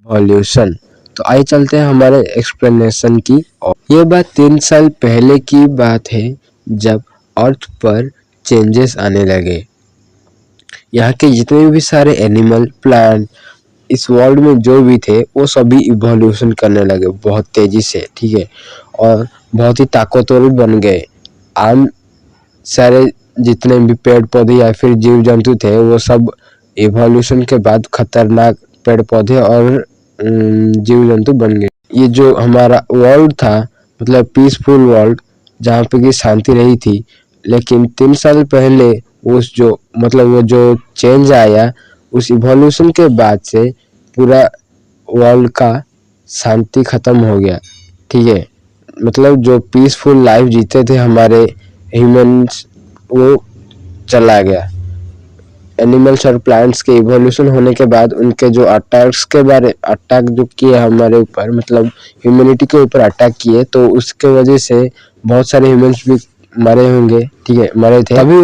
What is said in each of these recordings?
Evolution. तो आइए चलते हैं हमारे एक्सप्लेनेशन की ओर। ये बात 3 साल पहले की बात है जब अर्थ पर चेंजेस आने लगे। यहाँ के जितने भी सारे एनिमल प्लांट इस वर्ल्ड में जो भी थे वो सभी इवोल्यूशन करने लगे बहुत तेजी से, ठीक है, और बहुत ही ताकतवर बन गए। आम सारे जितने भी पेड़ पौधे या फिर जीव जंतु थे वो सब इवोल्यूशन के बाद खतरनाक पेड़ पौधे और जीव जंतु बन गए। ये जो हमारा वर्ल्ड था मतलब पीसफुल वर्ल्ड जहाँ पे कि शांति रही थी, लेकिन 3 साल पहले उस जो मतलब वो जो चेंज आया उस इवोल्यूशन के बाद से पूरा वर्ल्ड का शांति खत्म हो गया, ठीक है। मतलब जो पीसफुल लाइफ जीते थे हमारे ह्यूमंस वो चला गया। एनिमल्स और प्लांट्स के इवोल्यूशन होने के बाद उनके जो अटैक जो किए हमारे ऊपर मतलब ह्यूमैनिटी के ऊपर अटैक किए, तो उसके वजह से बहुत सारे ह्यूमंस भी मरे होंगे, ठीक है, मरे थे। तभी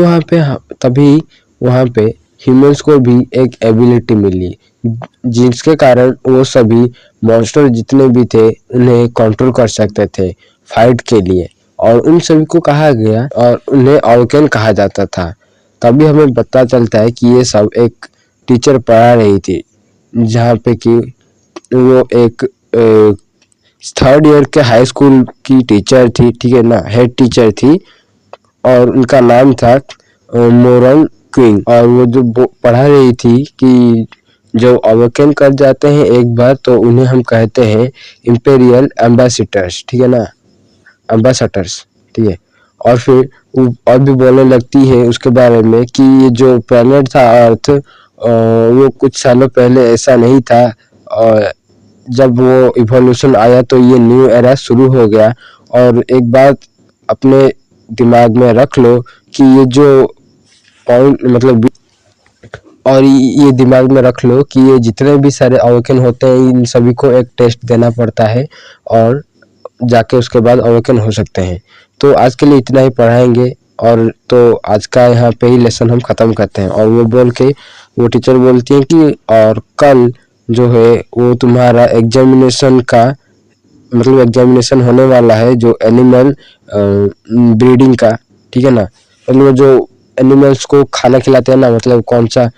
वहाँ पे ह्यूमंस को भी एक एबिलिटी मिली जिसके कारण वो सभी मॉन्स्टर जितने भी थे उन्हें कंट्रोल कर सकते थे फाइट के लिए, और उन सभी को कहा गया और उन्हें ऑर्गन कहा जाता था। तभी हमें पता चलता है कि ये सब एक टीचर पढ़ा रही थी जहाँ पे कि वो एक 3rd ईयर के हाई स्कूल की टीचर थी, ठीक है ना, हेड टीचर थी, और उनका नाम था मोरन क्विंग। और वो जो पढ़ा रही थी कि जो अवेकन कर जाते हैं एक बार तो उन्हें हम कहते हैं इंपेरियल एम्बेसडर्स, ठीक है ना, एम्बेसडर्स, ठीक है। और फिर और भी बोलने लगती है उसके बारे में कि ये जो प्लेनेट था अर्थ वो कुछ सालों पहले ऐसा नहीं था, और जब वो इवोल्यूशन आया तो ये न्यू एरा शुरू हो गया। और एक बात अपने दिमाग में रख लो कि ये जो पॉइंट मतलब और ये दिमाग में रख लो कि ये जितने भी सारे अवेकन होते हैं इन सभी को एक टेस्ट देना पड़ता है और जाके उसके बाद अवेकन हो सकते हैं। तो आज के लिए इतना ही पढ़ाएंगे, और तो आज का यहाँ पे ही लेसन हम ख़त्म करते हैं। और वो बोल के वो टीचर बोलती है कि और कल जो है वो तुम्हारा एग्जामिनेशन का मतलब एग्जामिनेशन होने वाला है जो एनिमल ब्रीडिंग का, ठीक है ना, मतलब जो एनिमल्स को खाना खिलाते हैं ना, मतलब कौन सा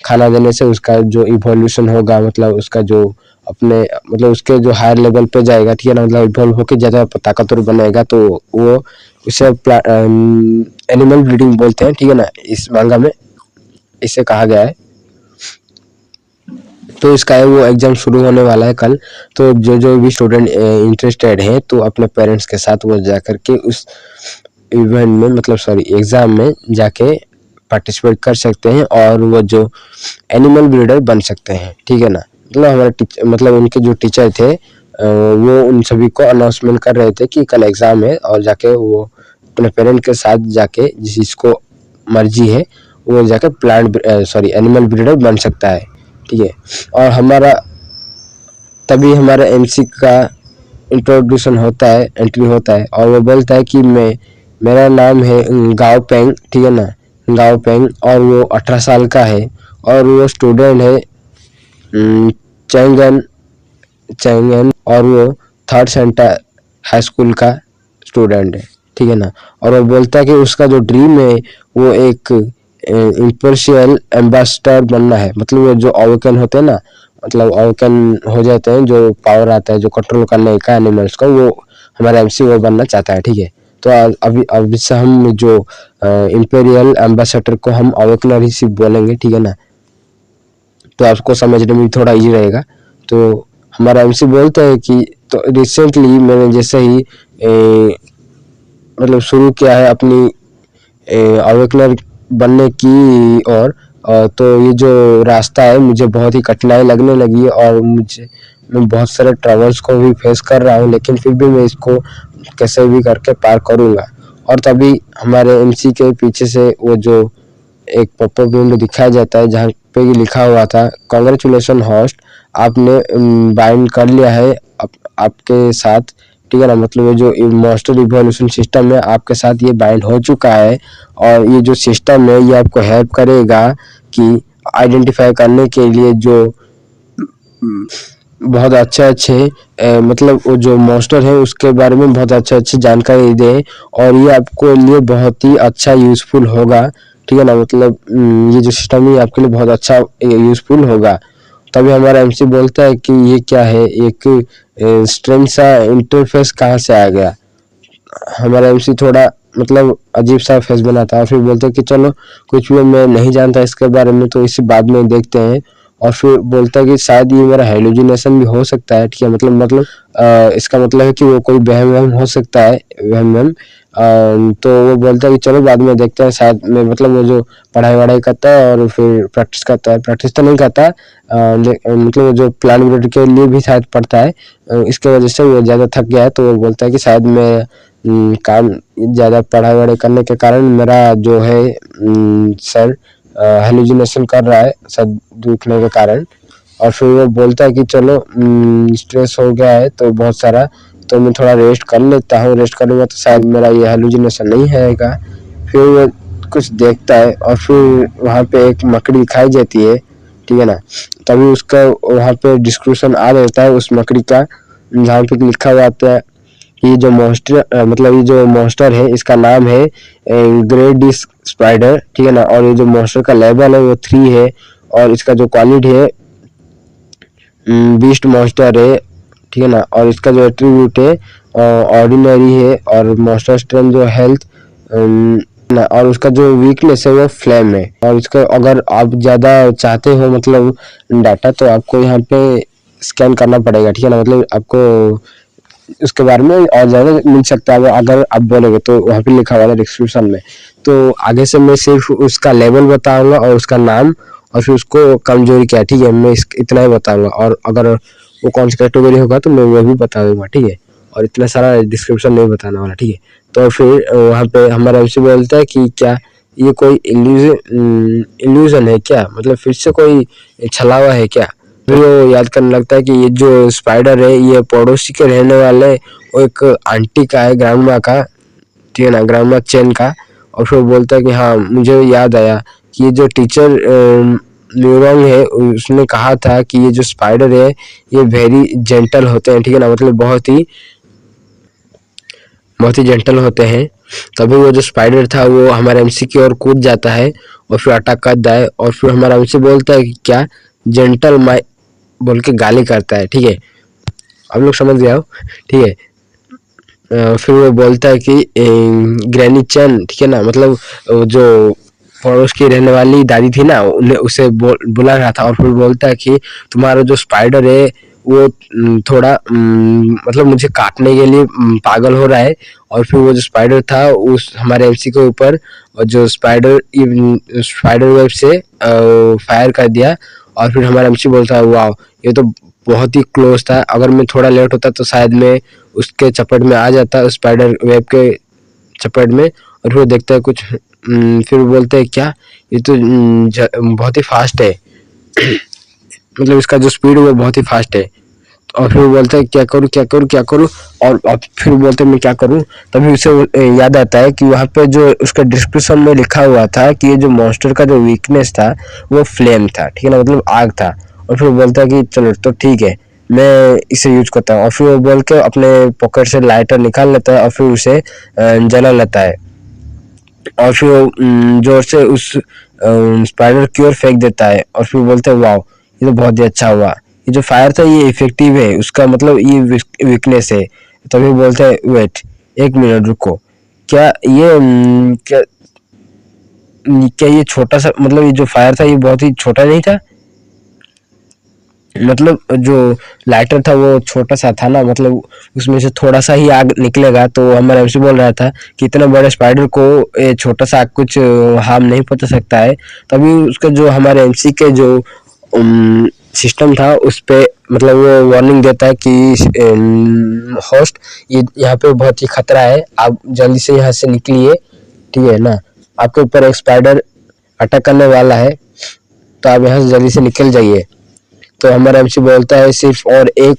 खाना देने से उसका जो इवोल्यूशन होगा मतलब उसका जो अपने मतलब उसके जो हायर लेवल पे जाएगा, ठीक है ना, मतलब इवॉल्व होकर ज़्यादा ताकतवर बनेगा, तो वो उसे एनिमल ब्रीडिंग बोलते हैं, ठीक है ना, इस मांगा में इसे कहा गया है। तो इसका है वो एग्जाम शुरू होने वाला है कल। तो जो भी स्टूडेंट इंटरेस्टेड हैं तो अपने पेरेंट्स के साथ वो जा करके उस इवेंट में मतलब एग्जाम में जाके पार्टिसिपेट कर सकते हैं और वो जो एनिमल ब्रीडर बन सकते हैं, ठीक है ना। मतलब हमारे टीचर मतलब उनके जो टीचर थे वो उन सभी को अनाउंसमेंट कर रहे थे कि कल एग्जाम है और जाके वो अपने पेरेंट के साथ जाके जिसको मर्जी है वो जाके एनिमल ब्रीडर बन सकता है, ठीक है। और तभी हमारा एमसी का इंट्रोडक्शन होता है, एंट्री होता है, और वो बोलता है कि मेरा नाम है गाओ पेंग, ठीक है ना, गाओ पेंग, और वो 18 साल का है और वो स्टूडेंट है चैंगन और वो 3rd सेंटर हाई स्कूल का स्टूडेंट है, ठीक है ना। और वो बोलता है कि उसका जो ड्रीम है वो एक इम्पर्शियल एम्बेसडर बनना है, मतलब वो जो अवेकन होते हैं ना, मतलब अवेकन हो जाते हैं जो पावर आता है जो कंट्रोल करने का एनिमल्स को, वो हमारा एमसी वो बनना चाहता है, ठीक है। तो अभी से हम जो इंपेरियल एम्बेसडर को हम अवेकनर ही सिर्फ बोलेंगे, ठीक है ना, तो आपको समझने में थोड़ा इजी रहेगा। तो हमारा एमसी बोलता है कि तो रिसेंटली मैंने जैसे ही मतलब शुरू किया है अपनी अवेकनर बनने की तो ये जो रास्ता है मुझे बहुत ही कठिनाई लगने लगी है और मैं बहुत सारे ट्रबल्स को भी फेस कर रहा हूँ, लेकिन फिर भी मैं इसको कैसे भी करके पार करूँगा। और तभी हमारे एमसी के पीछे से वो जो एक पॉपअप विंडो दिखाया जाता है जहाँ पे लिखा हुआ था कांग्रेचुलेशन होस्ट, आपने बाइंड कर लिया है आपके साथ, ठीक है ना, मतलब ये जो मास्टर इवोल्यूशन सिस्टम है आपके साथ ये बाइंड हो चुका है। और ये जो सिस्टम है ये आपको हेल्प करेगा कि आइडेंटिफाई करने के लिए जो बहुत अच्छे मतलब वो जो मॉन्स्टर है उसके बारे में बहुत अच्छे जानकारी दें, और ये आपको लिए बहुत ही अच्छा यूज़फुल होगा, ठीक है ना। मतलब ये जो सिस्टम है आपके लिए बहुत अच्छा यूज़फुल होगा। तभी हमारा एमसी बोलता है कि ये क्या है, एक स्ट्रेंज सा इंटरफेस कहाँ से आ गया। हमारा एमसी थोड़ा मतलब अजीब सा फेस बनाता है और फिर बोलते हैं कि चलो कुछ भी मैं नहीं जानता इसके बारे में, तो इसी बाद में देखते हैं। और फिर बोलता है कि शायद ये मेरा हेलुसिनेशन भी हो सकता है, ठीक है। मतलब इसका मतलब है कि वो कोई वहम वहम हो सकता है, वहम वहम। तो वो बोलता है कि चलो बाद में देखते हैं, शायद मैं मतलब वो जो पढ़ाई वढ़ाई करता है और फिर प्रैक्टिस करता है, प्रैक्टिस तो नहीं करता है, मतलब वो जो प्लान ब्रेड के लिए भी शायद पढ़ता है, इसके वजह से वो ज़्यादा थक गया है। तो वो बोलता है कि शायद मैं काम ज़्यादा पढ़ाई वढ़ाई करने के कारण मेरा जो है सर हेलुसिनेशन कर रहा है, सर दुखने के कारण। और फिर वो बोलता है कि चलो स्ट्रेस हो गया है तो बहुत सारा, तो मैं थोड़ा रेस्ट कर लेता हूँ, रेस्ट करूँगा तो शायद मेरा ये हेलुसिनेशन नहीं आएगा। फिर वो कुछ देखता है और फिर वहाँ पे एक मकड़ी दिखाई देती है, ठीक है ना। तभी उसका वहाँ पे डिस्क्रिप्शन आ जाता है उस मकड़ी का, जहाँ पे लिखा हुआ आता है ये जो मॉन्स्टर मतलब ये जो मॉन्स्टर है इसका नाम है ग्रेट डिस्क स्पाइडर, ठीक है ना। और ये जो मॉन्स्टर का लेवल है वो 3 है, और इसका जो क्वालिटी है बीस्ट मॉन्स्टर है, ठीक है ना। और इसका जो एट्रीब्यूट है ऑर्डिनरी है, और मॉन्स्टर स्ट्रेंथ जो हेल्थ ना, और उसका जो वीकनेस है वो फ्लेम है। और इसका अगर आप ज़्यादा चाहते हो मतलब डाटा, तो आपको यहाँ पे स्कैन करना पड़ेगा, ठीक है ना। मतलब आपको उसके बारे में और ज़्यादा मिल सकता है अगर आप बोलोगे, तो वहाँ पे लिखा हुआ है डिस्क्रिप्शन में। तो आगे से मैं सिर्फ उसका लेवल बताऊंगा और उसका नाम, और फिर उसको कमजोरी क्या है, ठीक है, मैं इतना ही बताऊंगा। और अगर वो कौन सी कैटेगरी होगा तो मैं वो भी बता दूंगा, ठीक है। और इतना सारा डिस्क्रिप्शन नहीं बताने वाला, ठीक है। तो फिर वहाँ पे हमारा एमसी बोलता है कि क्या ये कोई इल्यूजन है क्या, मतलब फिर से कोई छलावा है क्या। फिर वो याद करने लगता है कि ये जो स्पाइडर है ये पड़ोसी के रहने वाले वो एक आंटी का है, ग्रांडमा का, ठीक है ना, ग्रांडमा चेन का। और फिर बोलता है कि हाँ मुझे याद आया कि ये जो टीचर न्यूरॉन्ग है उसने कहा था कि ये जो स्पाइडर है ये वेरी जेंटल होते हैं, ठीक है ना, मतलब बहुत ही जेंटल होते हैं। तभी वो जो स्पाइडर था वो हमारे एमसी की ओर कूद जाता है और फिर अटैक करता है। और फिर हमारा एमसी बोलता है कि क्या जेंटल माई बोल के गाली करता है, ठीक है। आप लोग समझ गए हो, ठीक है। फिर वो बोलता है कि ग्रैनी चैन, ठीक है ना, मतलब जो पड़ोस की रहने वाली दादी थी ना, उन्हें उसे बुला रहा था। और फिर बोलता है कि तुम्हारा जो स्पाइडर है वो थोड़ा मतलब मुझे काटने के लिए पागल हो रहा है। और फिर वो जो स्पाइडर था उस हमारे एमसी के ऊपर, और जो स्पाइडर वेब से फायर कर दिया। और फिर हमारा एमसी बोलता है वाह ये तो बहुत ही क्लोज था, अगर मैं थोड़ा लेट होता तो शायद मैं उसके चपेट में आ जाता, स्पाइडर वेब के चपेट में। और फिर देखता है कुछ फिर बोलते हैं क्या ये तो बहुत ही फास्ट है मतलब इसका जो स्पीड है वो बहुत ही फास्ट है। और फिर बोलते हैं क्या करूँ क्या करूँ क्या करूँ, और फिर बोलते हैं मैं क्या करूँ। तभी उसे याद आता है कि वहाँ पे जो उसका डिस्क्रिप्शन में लिखा हुआ था कि ये जो मॉन्स्टर का जो वीकनेस था वो फ्लेम था, ठीक है ना, मतलब आग था। और फिर बोलता है कि चलो तो ठीक है मैं इसे यूज करता हूँ। और फिर वो बोल के अपने पॉकेट से लाइटर निकाल लेता है और फिर उसे जला लेता है। और फिर वो जोर से उस स्पाइडर की ओर फेंक देता है। और फिर बोलते हैं वाह ये तो बहुत ही अच्छा हुआ, ये जो फायर था ये इफेक्टिव है, उसका मतलब ये वीकनेस है। तभी बोलते हैं वेट एक मिनट रुको, क्या ये क्या ये छोटा सा मतलब ये जो फायर था ये बहुत ही छोटा नहीं था, मतलब जो लाइटर था वो छोटा सा था ना, मतलब उसमें से थोड़ा सा ही आग निकलेगा। तो हमारा एमसी बोल रहा था कि इतना बड़े स्पाइडर को ये छोटा सा आग कुछ हार्म नहीं पहुंचा सकता है। तभी उसका जो हमारे एमसी के जो सिस्टम था उस पे मतलब वो वार्निंग देता है कि होस्ट ये यहाँ पे बहुत ही खतरा है, आप जल्दी से यहाँ से निकलिए, ठीक है ना, आपके ऊपर एक स्पाइडर अटैक करने वाला है, तो आप यहाँ से जल्दी से निकल जाइए। तो हमारा एमसी बोलता है सिर्फ एक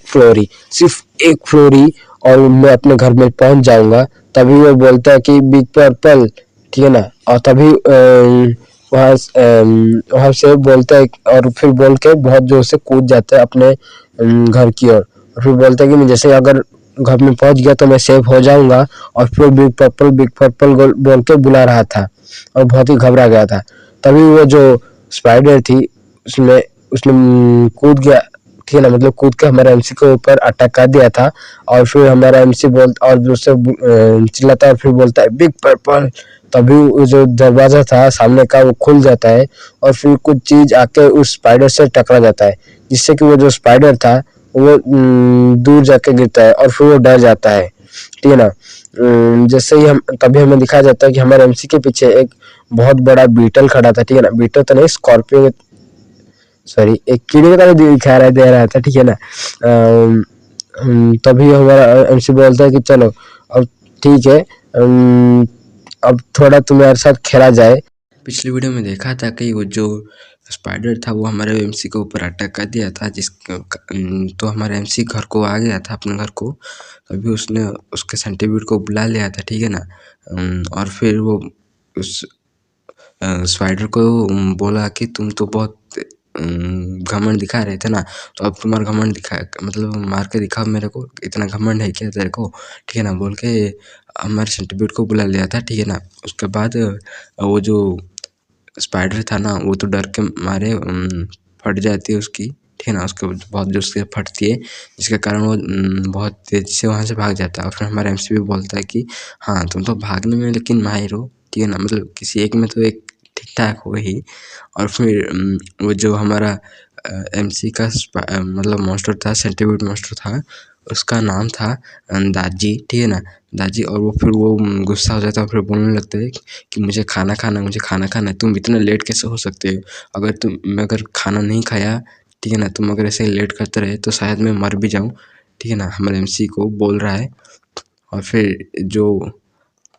फ्लोर ही और मैं अपने घर में पहुंच जाऊंगा। तभी वो बोलता है कि बिग पर्पल, ठीक है ना। और तभी वहाँ से बोलता है और फिर बोल के बहुत जोर से कूद जाता है अपने घर की ओर। और फिर बोलता है कि मैं जैसे अगर घर में पहुंच गया तो मैं सेफ हो जाऊंगा। और फिर बिग पर्पल बोल के बुला रहा था और बहुत ही घबरा गया था। तभी वो जो स्पाइडर थी उसने उसने कूद गया, ठीक है ना, मतलब कूद के हमारे एमसी के ऊपर अटैक कर दिया था। और फिर हमारा एमसी बोलता और दूसरे चिल्लाता है और फिर बोलता है बिग पर्पल। तभी वो जो दरवाजा था सामने का वो खुल जाता है और फिर कुछ चीज आके उस स्पाइडर से टकरा जाता है, जिससे कि वो जो स्पाइडर था वो दूर जाके गिरता है और फिर वो डर जाता है, ठीक है ना। जैसे ही हम तभी हमें दिखाया जाता है कि हमारे एमसी के पीछे एक बहुत बड़ा बीटल खड़ा था, ठीक है ना, बीटल तो नहीं स्कॉर्पियो, सॉरी एक कीड़े की तरह दिखा रहा दे रहा था, ठीक है ना। तभी हमारा एमसी बोलता है कि चलो अब ठीक है, अब थोड़ा तुम्हारे साथ खेला जाए। पिछली वीडियो में देखा था कि वो जो स्पाइडर था वो हमारे एमसी के ऊपर अटैक कर दिया था, तो हमारा एमसी घर को आ गया था, अपने घर को। अभी उसने उसके सेंटीपीड को बुला लिया था, ठीक है ना। और फिर वो उस स्पाइडर को बोला कि तुम तो बहुत घमंड दिखा रहे थे ना, तो अब तुम्हारा घमंड दिखा, मतलब मार के दिखाओ मेरे को, इतना घमंड है क्या तेरे को, ठीक है ना, बोल के हमारे सेंटीपीड को बुला लिया था, ठीक है ना। उसके बाद वो जो स्पाइडर था ना वो तो डर के मारे फट जाती है उसकी, ठीक है ना, उसके बहुत जोर से फटती है, जिसके कारण वो बहुत तेज से वहाँ से भाग जाता है। और फिर हमारा एमसी भी बोलता है कि हाँ तुम तो भागने में लेकिन माहिर हो, ठीक है ना, मतलब किसी एक में तो एक ठीक ठाक हो ही। और फिर वो जो हमारा एमसी का मतलब मॉन्स्टर था, सेंटीपीड मॉन्स्टर था, उसका नाम था दाजी, ठीक है ना, दाजी। और वो फिर वो गुस्सा हो जाता है और फिर बोलने लगता है कि मुझे खाना खाना है, मुझे खाना खाना है, तुम इतना लेट कैसे हो सकते हो, अगर खाना नहीं खाया, ठीक है ना, तुम अगर ऐसे लेट करते रहे तो शायद मैं मर भी जाऊँ, ठीक है ना, हमारे एमसी को बोल रहा है। और फिर जो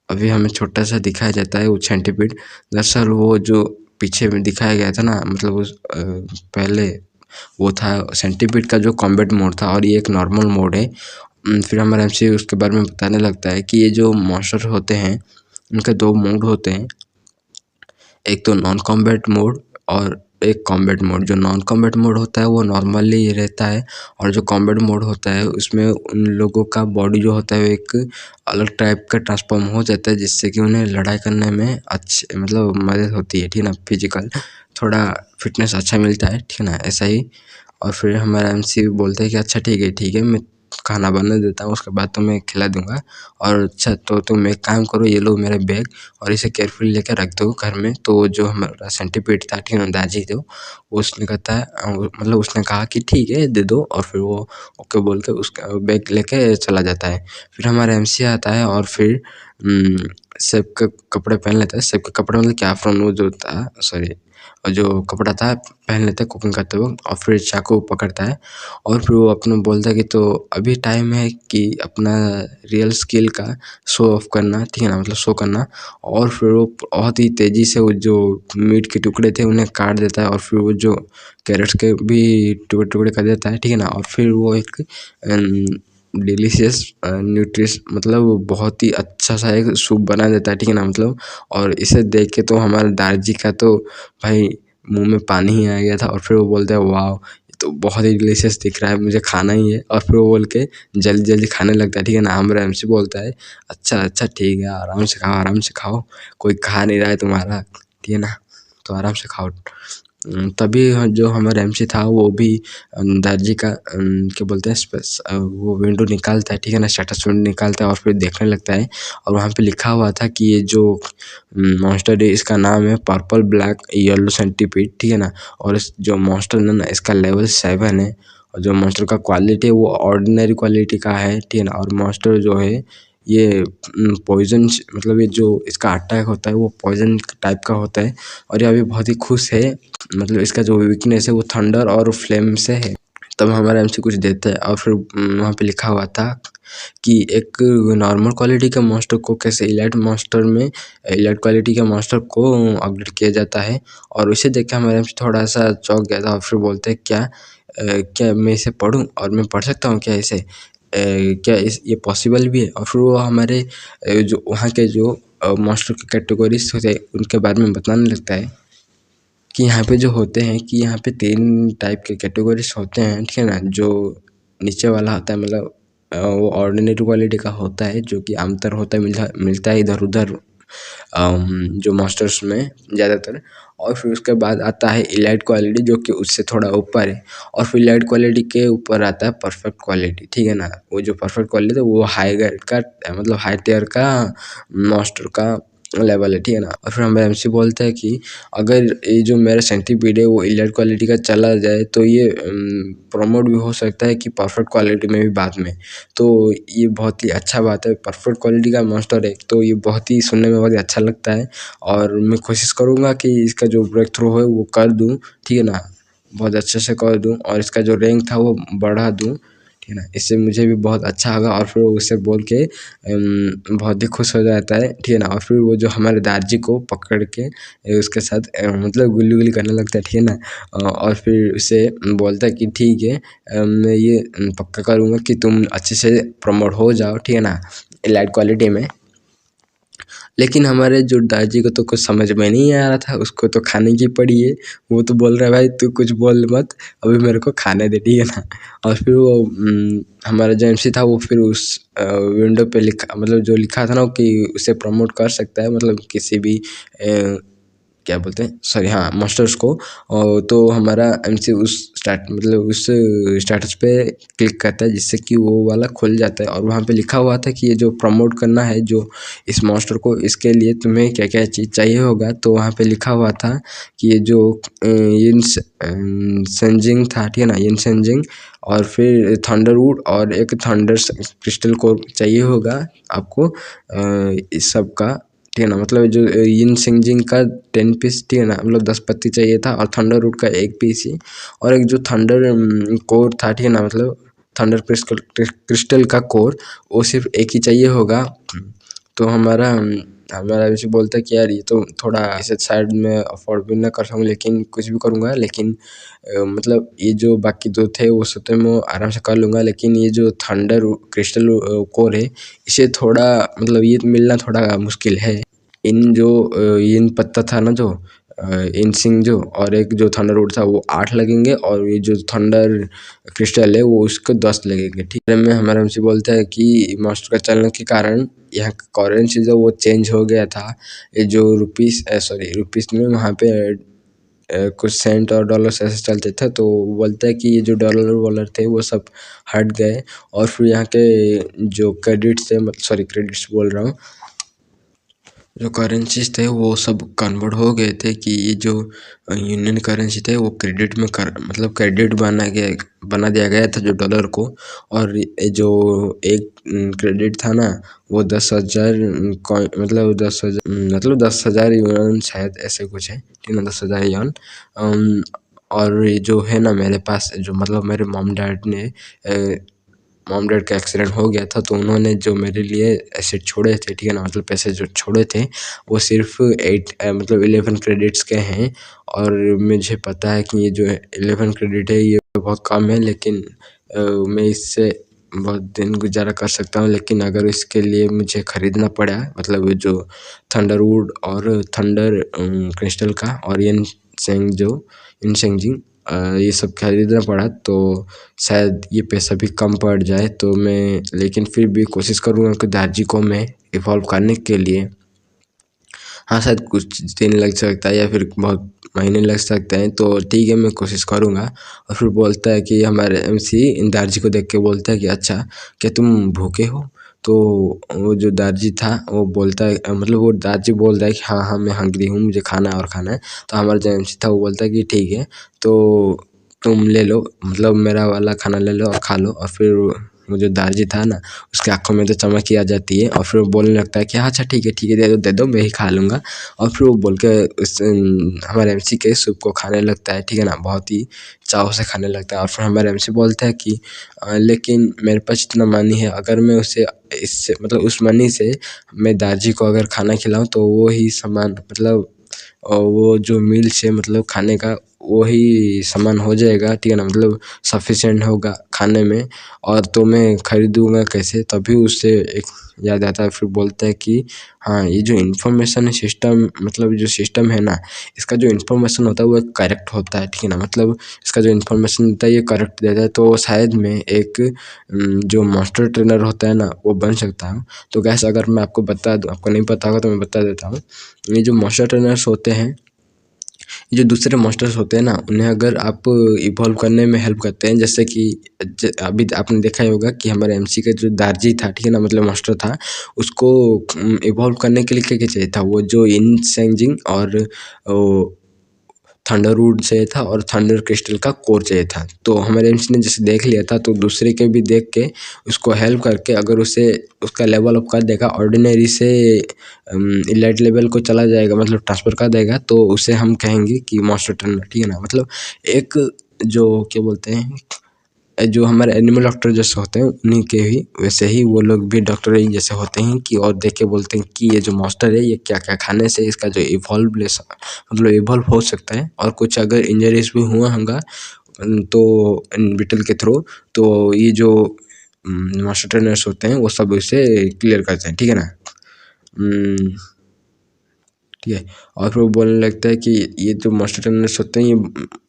अभी हमें छोटा सा दिखाया जाता है वो सेंटीपीड, दरअसल वो जो पीछे में दिखाया गया था ना, मतलब उस पहले वो था सेंटीपीड का जो कॉम्बैट मोड था और ये एक नॉर्मल मोड है। फिर हमारा एमसी उसके बारे में बताने लगता है कि ये जो मॉन्स्टर होते हैं उनके दो मोड होते हैं, एक तो नॉन कॉम्बैट मोड और एक कॉम्बैट मोड। जो नॉन कॉम्बैट मोड होता है वो नॉर्मली रहता है और जो कॉम्बैट मोड होता है उसमें उन लोगों का बॉडी जो होता है वो एक अलग टाइप का ट्रांसफॉर्म हो जाता है, जिससे कि उन्हें लड़ाई करने में अच्छे मतलब मदद होती है, ठीक है ना, फिजिकल थोड़ा फिटनेस अच्छा मिलता है, ठीक है ना, ऐसा ही। और फिर हमारा एमसी बोलता है कि अच्छा ठीक है मैं खाना बना देता हूँ, उसके बाद तो मैं खिला दूंगा। और अच्छा तो तुम एक काम करो, ये लो मेरा बैग और इसे केयरफुली लेकर रख दो घर में। तो जो हमारा सेंटीपीड था, ठीक है ना, दाजी थे, उसने कहता है मतलब उसने कहा कि ठीक है दे दो, और फिर वो ओके बोल के उसका बैग लेके चला जाता है। फिर हमारा एमसी आता है और फिर सेब के कपड़े पहन लेता है, सेब के कपड़े मतलब क्या फ्रॉम वो जो था, सॉरी जो कपड़ा था पहन लेता है कुकिंग करते वक्त, और फिर चाकू पकड़ता है और फिर वो अपना बोलता है कि तो अभी टाइम है कि अपना रियल स्किल का शो ऑफ करना, ठीक है ना, मतलब शो करना। और फिर वो बहुत ही तेज़ी से वो जो मीट के टुकड़े थे उन्हें काट देता है और फिर वो जो कैरेट्स के भी टुकड़े टुकड़े कर देता है, ठीक है ना। और फिर वो एक डिलीशियस न्यूट्रिश मतलब बहुत ही अच्छा सा एक सूप बना देता है, ठीक है ना, मतलब। और इसे देख के तो हमारे दादाजी का तो भाई मुंह में पानी ही आ गया था। और फिर वो बोलते हैं वाह ये तो बहुत ही डिलीशियस दिख रहा है, मुझे खाना ही है। और फिर वो बोल के जल्दी जल्दी खाने लगता है, ठीक है ना। हमारा एमसी बोलता है अच्छा ठीक है, आराम से खाओ, कोई खा नहीं रहा है तुम्हारा, ठीक है ना, तो आराम से खाओ। तभी जो हमारा एमसी था वो भी दादाजी का क्या बोलते हैं वो विंडो निकालता है, ठीक है ना, स्टेटस विंडो निकालता है और फिर देखने लगता है। और वहाँ पे लिखा हुआ था कि ये जो मॉन्स्टर है इसका नाम है पर्पल ब्लैक येलो सेंटीपीड, ठीक है ना। और इस जो मॉन्स्टर है ना इसका लेवल 7 है और जो मॉन्स्टर का क्वालिटी है वो ऑर्डिनरी क्वालिटी का है, ठीक है ना। और मॉन्स्टर जो है ये पॉइजन मतलब ये जो इसका अटैक होता है वो पॉइजन टाइप का होता है। और ये अभी बहुत ही खुश है, मतलब इसका जो वीकनेस है वो थंडर और फ्लेम से है। तब हमारा एमसी कुछ देता है और फिर वहाँ पे लिखा हुआ था कि एक नॉर्मल क्वालिटी के मॉन्स्टर को कैसे इलाइट क्वालिटी के मॉन्स्टर को अपग्रेड किया जाता है। और उसे देख के हमारा एमसी थोड़ा सा चौंक गया था और फिर बोलते हैं क्या मैं इसे पढूं और मैं पढ़ सकता हूँ क्या इसे, क्या ये पॉसिबल भी है। और फिर वो हमारे जो वहाँ के जो मॉन्स्टर के कैटेगरीज होते हैं उनके बारे में बताने लगता है कि यहाँ पे जो होते हैं कि यहाँ पे 3 टाइप के कैटेगरीज होते हैं, ठीक है ना। जो नीचे वाला होता है मतलब वो ऑर्डिनरी क्वालिटी का होता है, जो कि आमतौर होता है, मिलता है इधर उधर जो मास्टर्स में ज़्यादातर। और फिर उसके बाद आता है इलाइट क्वालिटी, जो कि उससे थोड़ा ऊपर है। और फिर इलाइट क्वालिटी के ऊपर आता है परफेक्ट क्वालिटी, ठीक है ना। वो जो परफेक्ट क्वालिटी है वो हाई ग्रेड का मतलब हाई टियर का मास्टर का लेवल है, ठीक है ना। और फिर हमारे एमसी बोलता है कि अगर ये जो मेरा सेंटीपीड है वो इलाइट क्वालिटी का चला जाए तो ये प्रमोट भी हो सकता है कि परफेक्ट क्वालिटी में भी बाद में। तो ये बहुत ही अच्छा बात है, परफेक्ट क्वालिटी का मास्टर है, तो ये बहुत ही सुनने में बहुत ही अच्छा लगता है। और मैं कोशिश करूँगा कि इसका जो ब्रेक थ्रू है वो कर दूँ, ठीक है ना, बहुत अच्छे से कर दूँ और इसका जो रैंक था वो बढ़ा दूँ, ठीक है ना। इससे मुझे भी बहुत अच्छा होगा। और फिर उससे बोल के बहुत ही खुश हो जाता है, ठीक है ना। और फिर वो जो हमारे दादाजी को पकड़ के उसके साथ मतलब गुल्ली गुल्ली करने लगता है, ठीक है ना। और फिर उसे बोलता है कि ठीक है, मैं ये पक्का करूँगा कि तुम अच्छे से प्रमोट हो जाओ, ठीक है ना, इलाइट क्वालिटी में। लेकिन हमारे जो दादाजी को तो कुछ समझ में नहीं आ रहा था, उसको तो खाने की पड़ी है। वो तो बोल रहा है भाई तू कुछ बोल मत, अभी मेरे को खाने दे, ठीक है ना। और फिर वो हमारा जो एमसी था वो फिर उस विंडो पे लिखा मतलब जो लिखा था ना कि उसे प्रमोट कर सकता है, मतलब किसी भी क्या बोलते हैं सॉरी हाँ मास्टर्स को। तो हमारा एमसी उस स्टेटस पे क्लिक करता है, जिससे कि वो वाला खुल जाता है। और वहाँ पे लिखा हुआ था कि ये जो प्रमोट करना है जो इस मास्टर को, इसके लिए तुम्हें क्या क्या चीज़ चाहिए होगा। तो वहाँ पे लिखा हुआ था कि ये जो सेंजिंग था, ठीक है ना, यिन सेंजिंग, और फिर थंडरवुड और एक थंडर क्रिस्टल कोर चाहिए होगा आपको इस सब का, ठीक है ना। मतलब जो यिन सेंजिंग का 10 पीस, ठीक है ना, मतलब 10 पत्ती चाहिए था। और थंडरवुड का 1 पीस ही, और एक जो थंडर कोर था, ठीक है ना, मतलब थंडर क्रिस्टल का कोर, वो सिर्फ एक ही चाहिए होगा। तो हमारा वैसे बोलता है कि यार ये तो थोड़ा इसे शायद मैं अफोर्ड भी ना कर सकूँ, लेकिन कुछ भी करूँगा। लेकिन मतलब ये जो बाकी 2 थे वो सब तो मैं आराम से कर लूँगा, लेकिन ये जो थंडर क्रिस्टल कोर है, इसे थोड़ा मतलब ये मिलना थोड़ा मुश्किल है। इन पत्ता था ना जो इन सिंह जो, और एक जो थंडरवुड था वो 8 लगेंगे, और ये जो थंडर क्रिस्टल है वो उसको 10 लगेंगे, ठीक है। में हमारा एमसी बोलता है कि मास्टर का चलने के कारण यहाँ का करेंसी जो वो चेंज हो गया था। ये जो रुपीस में वहाँ पे कुछ सेंट और डॉलर ऐसे चलते थे। तो वो बोलता है कि ये जो डॉलर वॉलर थे वो सब हट गए, और फिर यहाँ के जो क्रेडिट्स थे, क्रेडिट्स बोल रहा हूँ, जो करेंसीज थे वो सब कन्वर्ट हो गए थे कि ये जो यूनियन करेंसी थे वो क्रेडिट में मतलब क्रेडिट बना दिया गया था जो डॉलर को। और ये जो एक क्रेडिट था ना वो 10,000 मतलब 10,000 यून शायद ऐसे कुछ है, ठीक है, 10,000 यून। और ये जो है ना मेरे पास जो मतलब मेरे मॉम डैड का एक्सीडेंट हो गया था, तो उन्होंने जो मेरे लिए एसेट छोड़े थे, ठीक है ना, मतलब पैसे जो छोड़े थे वो सिर्फ 11 क्रेडिट्स के हैं। और मुझे पता है कि ये जो 11 क्रेडिट है ये बहुत कम है, लेकिन मैं इससे बहुत दिन गुजारा कर सकता हूँ। लेकिन अगर इसके लिए मुझे ख़रीदना पड़ा, मतलब जो थंडरवुड और थंडर क्रिस्टल का और इनसेंजिंग ये सब खरीदना पड़ा, तो शायद ये पैसा भी कम पड़ जाए। तो मैं लेकिन फिर भी कोशिश करूँगा कि दादाजी को मैं इवॉल्व करने के लिए, हाँ शायद कुछ दिन लग सकता है या फिर बहुत महीने लग सकते हैं, तो ठीक है मैं कोशिश करूँगा। और फिर बोलता है कि हमारे एमसी दादाजी को देख के बोलता है कि अच्छा क्या तुम भूखे हो। तो वो जो दादाजी था वो बोलता है मतलब वो दादाजी बोल रहा है कि हाँ हाँ मैं हंग्री हूँ, मुझे खाना है और खाना है। तो हमारा जो एमसी था वो बोलता है कि ठीक है तो तुम ले लो, मतलब मेरा वाला खाना ले लो और खा लो। और फिर वो जो दादाजी था ना उसकी आँखों में तो चमक ही आ जाती है, और फिर वो बोलने लगता है कि हाँ अच्छा ठीक है दे दो मैं ही खा लूँगा। और फिर वो बोल के हमारे एमसी के सूप को खाने लगता है, ठीक है ना, बहुत ही चाव से खाने लगता है। और फिर हमारे एमसी बोलता है कि लेकिन मेरे पास इतना मनी है, अगर मैं उसे इससे मतलब उस मनी से मैं दादाजी को अगर खाना खिलाऊँ तो वो ही सामान मतलब वो जो मील से मतलब खाने का वही सामान हो जाएगा, ठीक है ना, मतलब सफिशिएंट होगा खाने में, और तो मैं खरीदूंगा कैसे? तभी उससे एक याद आता है, फिर बोलता है कि हाँ, ये जो इन्फॉर्मेशन है सिस्टम, मतलब जो सिस्टम है ना, इसका जो इन्फॉर्मेशन होता है वो करेक्ट होता है, ठीक है ना, मतलब इसका जो इन्फॉर्मेशन होता है ये करेक्ट देता है, तो शायद मैं एक जो मास्टर ट्रेनर होता है ना वो बन सकता हूँ। तो गैस अगर मैं आपको बता दूँ, आपको नहीं पता होगा तो मैं बता देता हूँ, ये जो मास्टर ट्रेनर्स होते हैं, ये जो दूसरे मास्टर्स होते हैं ना, उन्हें अगर आप इवॉल्व करने में हेल्प करते हैं, जैसे कि अभी आपने देखा ही होगा कि हमारे एमसी का जो दार्जी था, ठीक है ना, मतलब मास्टर था, उसको इवॉल्व करने के लिए क्या क्या चाहिए था? वो जो इन सेंजिंग और थंडरवुड चाहिए था और थंडर क्रिस्टल का कोर चाहिए था। तो हमारे एमसी ने जैसे देख लिया था, तो दूसरे के भी देख के उसको हेल्प करके अगर उसे उसका लेवल अप कर देगा, ऑर्डिनरी से इलाइट लेवल को चला जाएगा, मतलब ट्रांसफ़र कर देगा, तो उसे हम कहेंगे कि मास्टर ट्रेनर, ठीक है ना, मतलब एक जो क्या बोलते हैं, जो हमारे एनिमल डॉक्टर जैसे होते हैं उन्हीं के ही वैसे ही वो लोग भी डॉक्टर ही जैसे होते हैं, कि और देख के बोलते हैं कि ये जो मास्टर है ये क्या क्या खाने से इसका जो मतलब इवॉल्व हो सकता है, और कुछ अगर इंजरीज भी हुआ होगा तो बीटल के थ्रू, तो ये जो मास्टर ट्रेनर्स होते हैं वो सब इसे क्लियर करते हैं, ठीक है ना। ठीक है, और फिर वो बोलने लगता है कि ये जो मास्टर ट्रेनर्स होते हैं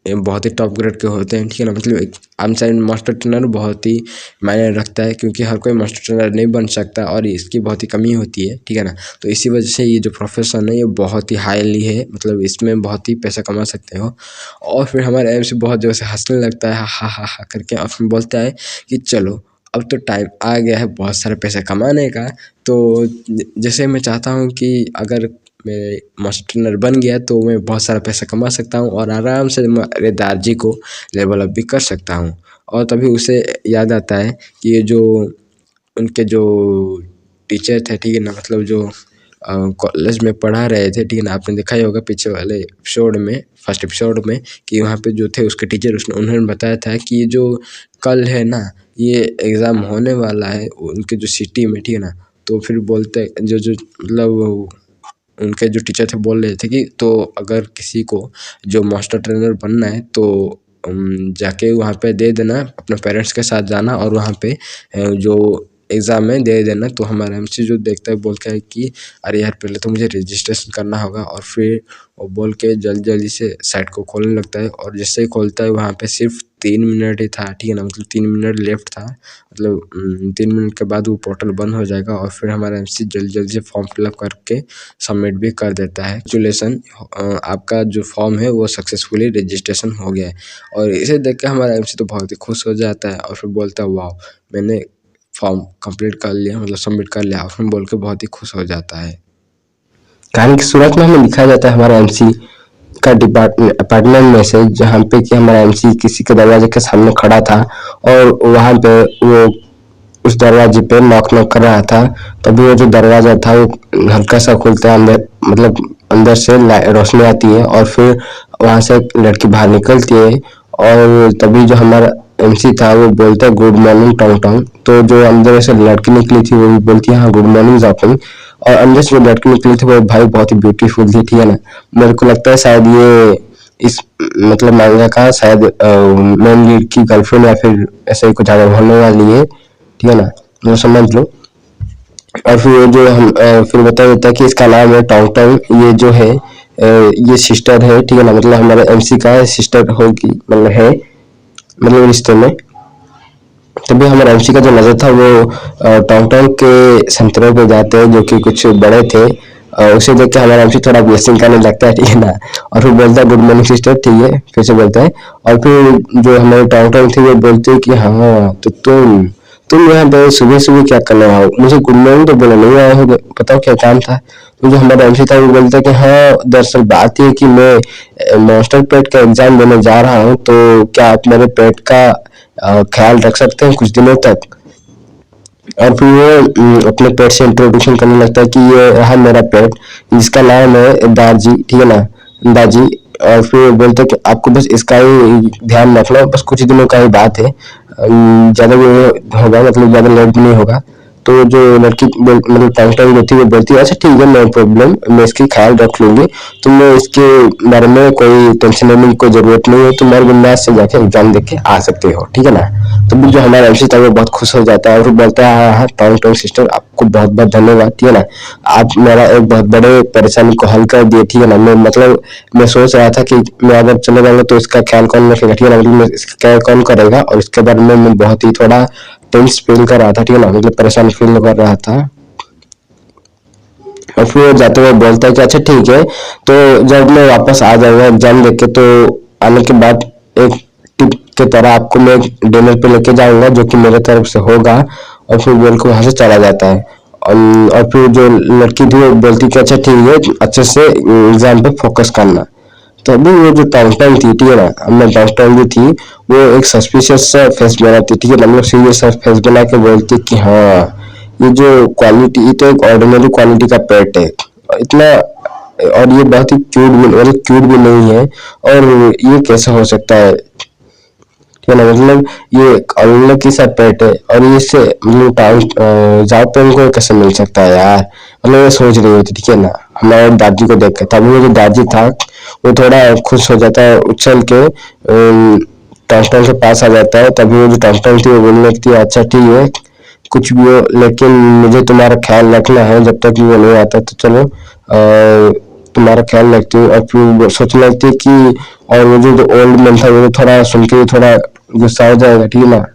ये बहुत ही टॉप ग्रेड के होते हैं, ठीक है ना, मतलब एक अनसाइंड मास्टर ट्रेनर बहुत ही मायने रखता है, क्योंकि हर कोई मास्टर ट्रेनर नहीं बन सकता और इसकी बहुत ही कमी होती है, ठीक है ना। तो इसी वजह से ये जो प्रोफेशन है ये बहुत ही हाईली है, मतलब इसमें बहुत ही पैसा कमा सकते हो। और फिर हमारे एम से बहुत जो से हंसने लगता है, हा हा हा करके, और फिर बोलता है कि चलो अब तो टाइम आ गया है बहुत सारा पैसा कमाने का। तो जैसे मैं चाहता हूँ कि अगर मैं मास्टर ट्रेनर बन गया तो मैं बहुत सारा पैसा कमा सकता हूँ और आराम से मेरे दार्जी को लेवल अप भी कर सकता हूँ। और तभी उसे याद आता है कि ये जो उनके जो टीचर थे, ठीक है ना, मतलब जो कॉलेज में पढ़ा रहे थे, ठीक है ना, आपने देखा ही होगा पीछे वाले एपिसोड में, फर्स्ट एपिसोड में, कि वहाँ पे जो थे उसके टीचर उन्होंने बताया था कि ये जो कल है ना ये एग्ज़ाम होने वाला है उनके जो सिटी में, ठीक है ना। तो फिर बोलते जो मतलब उनके जो टीचर थे बोल रहे थे कि तो अगर किसी को जो मास्टर ट्रेनर बनना है तो जाके वहाँ पे दे देना, अपने पेरेंट्स के साथ जाना और वहाँ पे जो एग्ज़ाम है दे देना। तो हमारा एमसी जो देखता है बोलता है कि अरे यार पहले तो मुझे रजिस्ट्रेशन करना होगा, और फिर वो बोल के जल्दी से साइट को खोलने लगता है, और जैसे ही खोलता है वहाँ पे सिर्फ 3 मिनट ही था, ठीक है ना, मतलब 3 मिनट लेफ्ट था, मतलब 3 मिनट के बाद वो पोर्टल बंद हो जाएगा, और फिर हमारा एमसी जल्दी से फॉर्म फिलअप करके सबमिट भी कर देता है। कॉन्ग्रेचुलेसन, आपका जो फॉर्म है वो सक्सेसफुली रजिस्ट्रेशन हो गया है। और इसे देख के हमारा एमसी तो बहुत ही खुश हो जाता है, और फिर बोलता है वाह मैंने फॉर्म कंप्लीट कर लिया, मतलब सबमिट कर लिया, और बोल के बहुत ही खुश हो जाता है। कहानी की शुरुआत में हमें दिखाया जाता है हमारा एमसी का अपार्टमेंट में से, जहाँ पे कि हमारा एमसी किसी के दरवाजे के सामने खड़ा था और वहाँ पे वो उस दरवाजे पे नॉक कर रहा था। तभी वो जो दरवाजा था वो हल्का सा खुलता है, अंदर मतलब अंदर से रोशनी आती है और फिर वहाँ से एक लड़की बाहर निकलती है, और तभी जो हमारा एमसी था वो बोलता है गुड मॉर्निंग टोंग टोंग। तो जो अंदर से लड़की निकली थी वो भी बोलती है हाँ गुड मॉर्निंग जाफिंग, और अंदर से जो लड़की निकली थी वो भाई बहुत ही ब्यूटीफुल थी, ठीक है ना। मेरे को लगता है शायद ये इस मतलब मांगा का शायद मेन लीड की गर्लफ्रेंड या फिर ऐसे ही कुछ ज्यादा होने वाली है, ठीक है ना, तो समझ लो। और फिर जो हम फिर बता देता है कि इसका नाम है टोंग टोंग, ये जो है ये सिस्टर है, ठीक है ना, मतलब हमारे एमसी का सिस्टर होगी, मतलब है, मतलब रिश्ते में। तभी हमारे एमसी का जो नजर था वो टोंग टोंग के संतरों पे जाते हैं जो कि कुछ बड़े थे। उसे देख के हमारा एमसी थोड़ा ब्लेसिंग करने लगता है, ठीक है ना, और फिर बोलता है गुड मॉर्निंग सिस्टर, ठीक है, फिर से बोलता है। और फिर जो हमारे टोंग टोंग थे वो बोलते हैं कि हाँ तो तुम यहाँ पे सुबह सुबह क्या करने आओ, मुझे गुड मॉर्निंग तो बोला नहीं आए हो, बताओ क्या काम था। तो जो हमारा एमसी था वो बोलता है कि हाँ दरअसल बात ये कि मैं मास्टर पेट का एग्जाम देने जा रहा हूँ, तो क्या आप मेरे पेट का ख्याल रख सकते हैं कुछ दिनों तक। और फिर वो अपने पेट से इंट्रोडक्शन करने लगता है कि ये रहा मेरा पेट जिसका नाम है दार्जी, ठीक है ना, दाजी। और फिर बोलते हैं कि आपको बस इसका ही ध्यान रखना, बस कुछ दिनों का ही बात है, ज़्यादा भी नहीं होगा, मतलब ज़्यादा लेट भी नहीं होगा। तो जो लड़की मतलब टाइम टाइम होती है वो बोलती है अच्छा ठीक है नो प्रॉब्लम, मैं इसकी ख्याल रख लूंगी, तुम इसके बारे में कोई टेंशन लेने की कोई जरूरत नहीं है, तुम और बिंदास से जाके एग्जाम देख के आ सकते हो, ठीक है ना। तो जो हमारा एमसी था वो बहुत खुश हो जाता है और बोलता है हाँ टाइम टाइम सिस्टर आपको बहुत बहुत धन्यवाद, ठीक है ना, आप मेरा एक बहुत बड़े परेशानी को हल कर दिए, ठीक है ना। मैं मतलब मैं सोच रहा था कि मैं अगर चले जाऊंगा तो इसका ख्याल कौन रखेगा, ठीक है ना, मतलब इसका ख्याल कौन करेगा, और इसके बारे में मैं बहुत ही थोड़ा टेंस फील कर रहा था, ठीक है ना, मतलब परेशान फील कर रहा था। और फिर जाते हुए बोलता है कि अच्छा ठीक है, तो जब मैं वापस आ जाऊंगा एग्जाम देके तो आने के बाद एक टिप की तरह आपको मैं डिनर पे लेके जाऊंगा जो कि मेरे तरफ से होगा, और फिर बोल के वहां से चला जाता है। और फिर जो लड़की थी वो बोलती कि अच्छा ठीक है अच्छे से एग्जाम पे फोकस करना। तो अभी वो जो टाइम थी, ठीक है ना, हमने टाइम जो थी वो एक सस्पिशियस सा फेस बनाती, ठीक है, मतलब सीरियस सा फेस बना के बोलती कि हाँ ये जो क्वालिटी, ये तो एक ऑर्डिनरी क्वालिटी का पेट है, इतना, और ये बहुत ही क्यूट भी, मतलब क्यूट भी नहीं है, और ये कैसे हो सकता है, ठीक है ना, मतलब ये अलग की सा पेट है और ये इससे मतलब जाओ पे उनको कैसे मिल सकता है यार, मतलब ये सोच रही होती, ठीक है ना, हमारे दादी को देख के। तब वो जो दादी था वो थोड़ा खुश हो जाता है, उछल के टॉन्स्टन के पास आ जाता है। तभी वो जो टॉन्स्टन थी वो बोलने लगती है अच्छा ठीक है कुछ भी हो लेकिन मुझे तुम्हारा ख्याल रखना है, जब तक वो नहीं आता तो चलो तुम्हारा ख्याल रखती हूँ। और फिर वो सोचने लगती है कि, और वो जो ओल्ड मैन था वो थोड़ा सुन के थोड़ा गुस्सा हो जाएगा, ठीक है ना,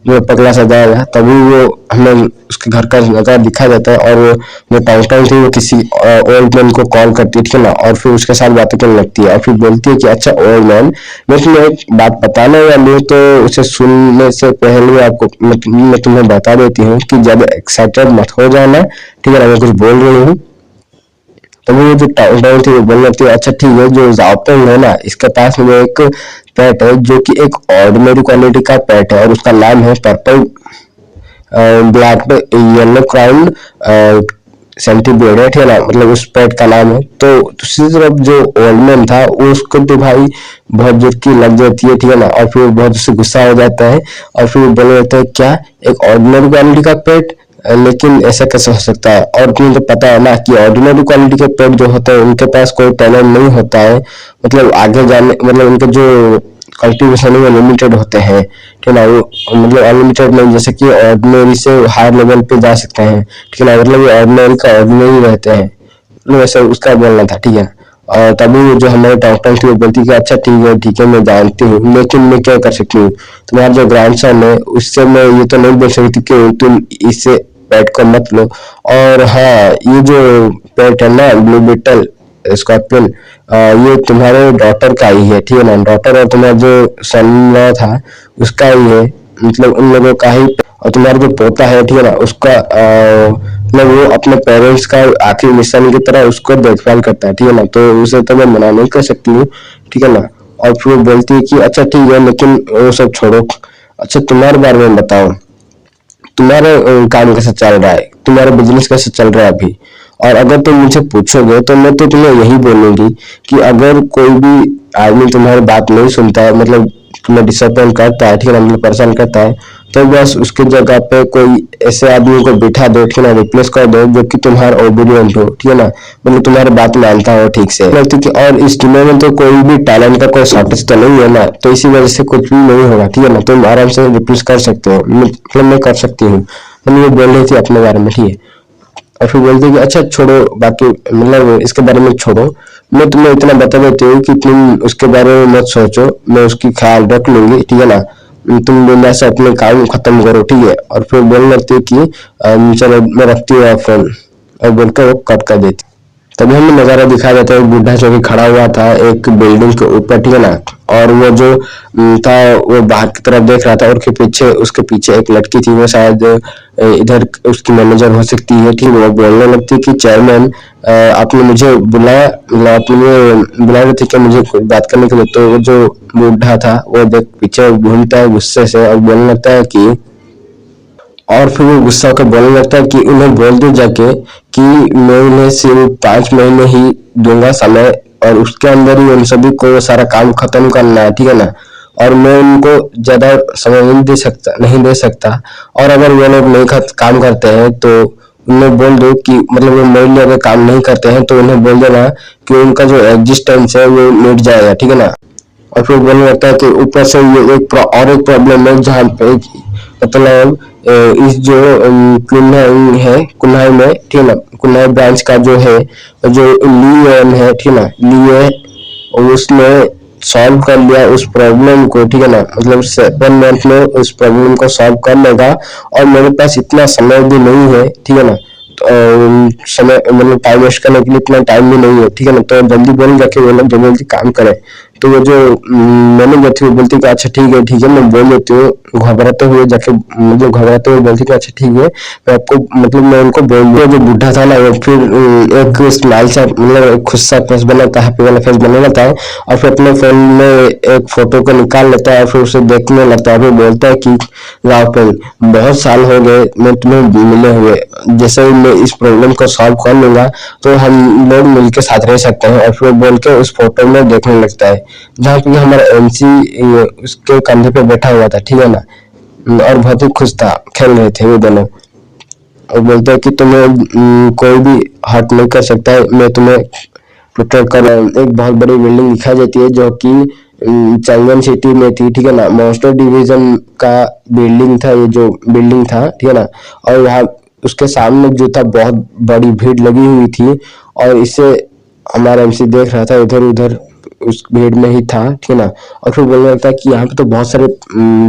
जो पगला सा जाएगा। तभी वो हमें उसके घर का नजारा दिखा देता है, और वो टाउन थी वो किसी ओल्ड मैन को कॉल करती है, ठीक है ना, और फिर उसके साथ बातें करने लगती है, और फिर बोलती है कि अच्छा ओल्ड मैन मैं तुम्हें एक बात बताने वाली हूँ, तो उसे सुनने से पहले आपको मैं तुम्हें बता देती हूँ कि ज्यादा एक्साइटेड मत हो जाना, ठीक है ना, मैं कुछ बोल रही हूँ। तो वो जो टाउन थी वो बोलने लगती है अच्छा ठीक है, जो जाओपेंग है ना इसके पास में एक पेट है जो कि एक ऑर्डिनरी क्वालिटी का पेट है, और उसका नाम है पर्पल ब्लैक येलो क्राउन सेंटीब्रेड है, ठीक है ना, मतलब उस पेट का नाम है। तो दूसरी तरफ जो ओल्डमैन था उसको तो भाई बहुत जोर की लग जाती है, ठीक है ना, और फिर बहुत उससे गुस्सा हो जाता है, और फिर बोलने लगता है क्या एक ऑर्डिनरी क्वालिटी का पेट, लेकिन ऐसा कैसे हो सकता है, और तुम्हें तो पता है ना कि ऑर्डिनरी क्वालिटी के पेट जो होते हैं उनके पास कोई टैलेंट नहीं होता है, मतलब आगे जाने मतलब उनके जो कल्टीवेशन है वो लिमिटेड होते हैं, ठीक है ना, वो मतलब अनलिमिटेड नहीं, जैसे कि ऑर्डिनरी से हायर लेवल पे जा सकते हैं, ठीक है ना, मतलब ये ऑर्डिनरी का ऑर्डिनरी रहते हैं, मतलब ऐसा उसका बोलना था, ठीक है। और तभी जो हमारे डॉक्टर थी वो बोलती कि अच्छा ठीक है मैं जानती हूँ लेकिन मैं क्या कर सकती हूँ, तुम्हारा जो ग्रैंडसन है उससे मैं ये तो नहीं बोल सकती कि तुम इससे पेट को मत लो। और हाँ ये जो पेट है ना ब्लू बीटल स्कॉर्पियन, ये तुम्हारे डॉटर का ही है, ठीक है ना, डॉटर और तुम्हारा जो सन था उसका ही है, मतलब उन लोगों का ही। और तुम्हारा जो पोता है, ठीक है ना, उसका मतलब वो अपने पेरेंट्स का आखिरी निशानी की तरह उसको देखभाल करता है, ठीक है ना, तो उसे तो मैं मना नहीं कर सकती हूँ, ठीक है ना। और फिर वो बोलती है कि अच्छा ठीक है लेकिन वो सब छोड़ो, अच्छा तुम्हारे बारे में बताओ, तुम्हारा काम कैसा चल रहा है, तुम्हारा बिजनेस कैसा चल रहा है अभी। और अगर तुम मुझे पूछोगे तो मैं तो तुम्हें यही बोलूंगी कि अगर कोई भी आदमी तुम्हारी बात नहीं सुनता है, मतलब तुम्हें डिसअपॉइंट करता है, ठीक है ना, मतलब परेशान करता है, तो बस उसकी जगह पे कोई ऐसे आदमी को बिठा दो, ठीक है ना, रिप्लेस कर दो जो कि तुम्हारा ओबीडियंट हो, ठीक है ना, मतलब तुम्हारी बात मानता हो ठीक से, लगती कि और इस दुनिया में तो कोई भी टैलेंट का कोई शॉर्टेज तो नहीं है ना, तो इसी वजह से कुछ भी नहीं होगा, ठीक है ना, तुम आराम से रिप्लेस कर सकते हो, मतलब मैं कर सकती हूँ, मतलब ये बोल रही थी अपने बारे में, ठीक है। और फिर बोलते कि अच्छा छोड़ो बाकी मतलब इसके बारे में छोड़ो, मैं तुम्हें इतना बता देती हूँ कि तुम उसके बारे में मत सोचो, मैं उसकी ख्याल रख लूंगी, ठीक है ना, तुम बिंदास से अपने काम खत्म करो, ठीक है। और फिर बोलने लगती है कि चलो मैं रखती हूँ फोन, और बोलकर वो कट कर देती। तभी हमें नजारा दिखाया जाता है एक बूढ़ा जो कि खड़ा हुआ था एक बिल्डिंग के ऊपर, ठीक है ना, और वो जो था वो बाहर की तरफ देख रहा था, और उसके पीछे एक लड़की थी, वो शायद इधर उसकी मैनेजर हो सकती है, ठीक है। वो बोलने लगती है कि चेयरमैन आपने मुझे बुलाया, मतलब आपने मुझे बुलाया था क्या मुझे बात करने के लिए। तो वो जो बूढ़ा था वो देख पीछे घूमता है गुस्से से और बोलने लगता है कि, और फिर वो गुस्सा होकर बोलने लगता है कि उन्हें बोल दो जाके कि मैं उन्हें सिर्फ 5 महीने ही दूंगा समय, और उसके अंदर ही उन सभी को सारा काम खत्म करना है, ठीक है ना। और मैं उनको ज़्यादा समय नहीं दे सकता। और अगर वो लोग नहीं काम करते हैं तो उन्हें बोल दो कि मतलब वो मेरे लिए अगर काम नहीं करते हैं तो उन्हें बोल देना कि उनका जो एग्जिस्टेंस है वो मिट जाएगा, ठीक है ना। और फिर बोलने लगता है कि ऊपर से ये और एक प्रॉब्लम है जहाँ पे मतलब इस जो कुन्हाई में, ठीक है ना, कुन्हाई ब्रांच का जो है, जो ली है, ठीक है ना, ली उसने सॉल्व कर लिया उस प्रॉब्लम को, ठीक है ना, मतलब 7 मंथ में उस प्रॉब्लम को सॉल्व कर लेगा। और मेरे पास इतना समय भी नहीं है, ठीक है ना, तो समय मतलब टाइम वेस्ट करने के लिए इतना टाइम भी नहीं है, ठीक है ना, तो जल्दी बोल जाके वो लोग जल्दी जल्दी काम करें। तो वो जो मैनेजर थी वो बोलती कि अच्छा ठीक है मैं बोल देती हूँ, घबराते हुए जाके मतलब घबराते हुए बोलती कि अच्छा ठीक है मैं आपको मतलब मैं उनको बोल दूँ। जो बुढ़ा था ना वो फिर एक स्माइल सा मतलब एक खुश सा फेस बनाता है, हैप्पी वाला फेस बनाने लगता है और फिर अपने फोन में एक फोटो को निकाल लेता है और फिर उसे देखने लगता है। फिर बोलता है कि राहुल बहुत साल हो गए मैं तुम्हें मिले हुए, जैसे ही मैं इस प्रॉब्लम को सॉल्व कर लूंगा तो हम लोग मिलकर साथ रह सकते हैं। और फिर बोल के उस फोटो में देखने लगता है जहाँ पे हमारा एमसी उसके कंधे पे बैठा हुआ था, ठीक है ना, और बहुत ही खुश था, खेल रहे थे वो दोनों। और बोलते हैं कि तुम्हें कोई भी हर्ट नहीं कर सकता है, मैं तुम्हें प्रोटेक्ट कर रहा हूँ। एक बहुत बड़ी बिल्डिंग दिखाई देती है जो कि चंगन सिटी में थी, ठीक है ना, मॉन्स्टर डिवीजन का बिल्डिंग था, ये जो बिल्डिंग था, ठीक है ना। और यहाँ उसके सामने जो था बहुत बड़ी भीड़ लगी हुई थी और इसे हमारा एमसी देख रहा था इधर उधर उस भीड़ में ही था, ठीक है ना। और फिर बोलने लगता है कि यहाँ पे तो बहुत सारे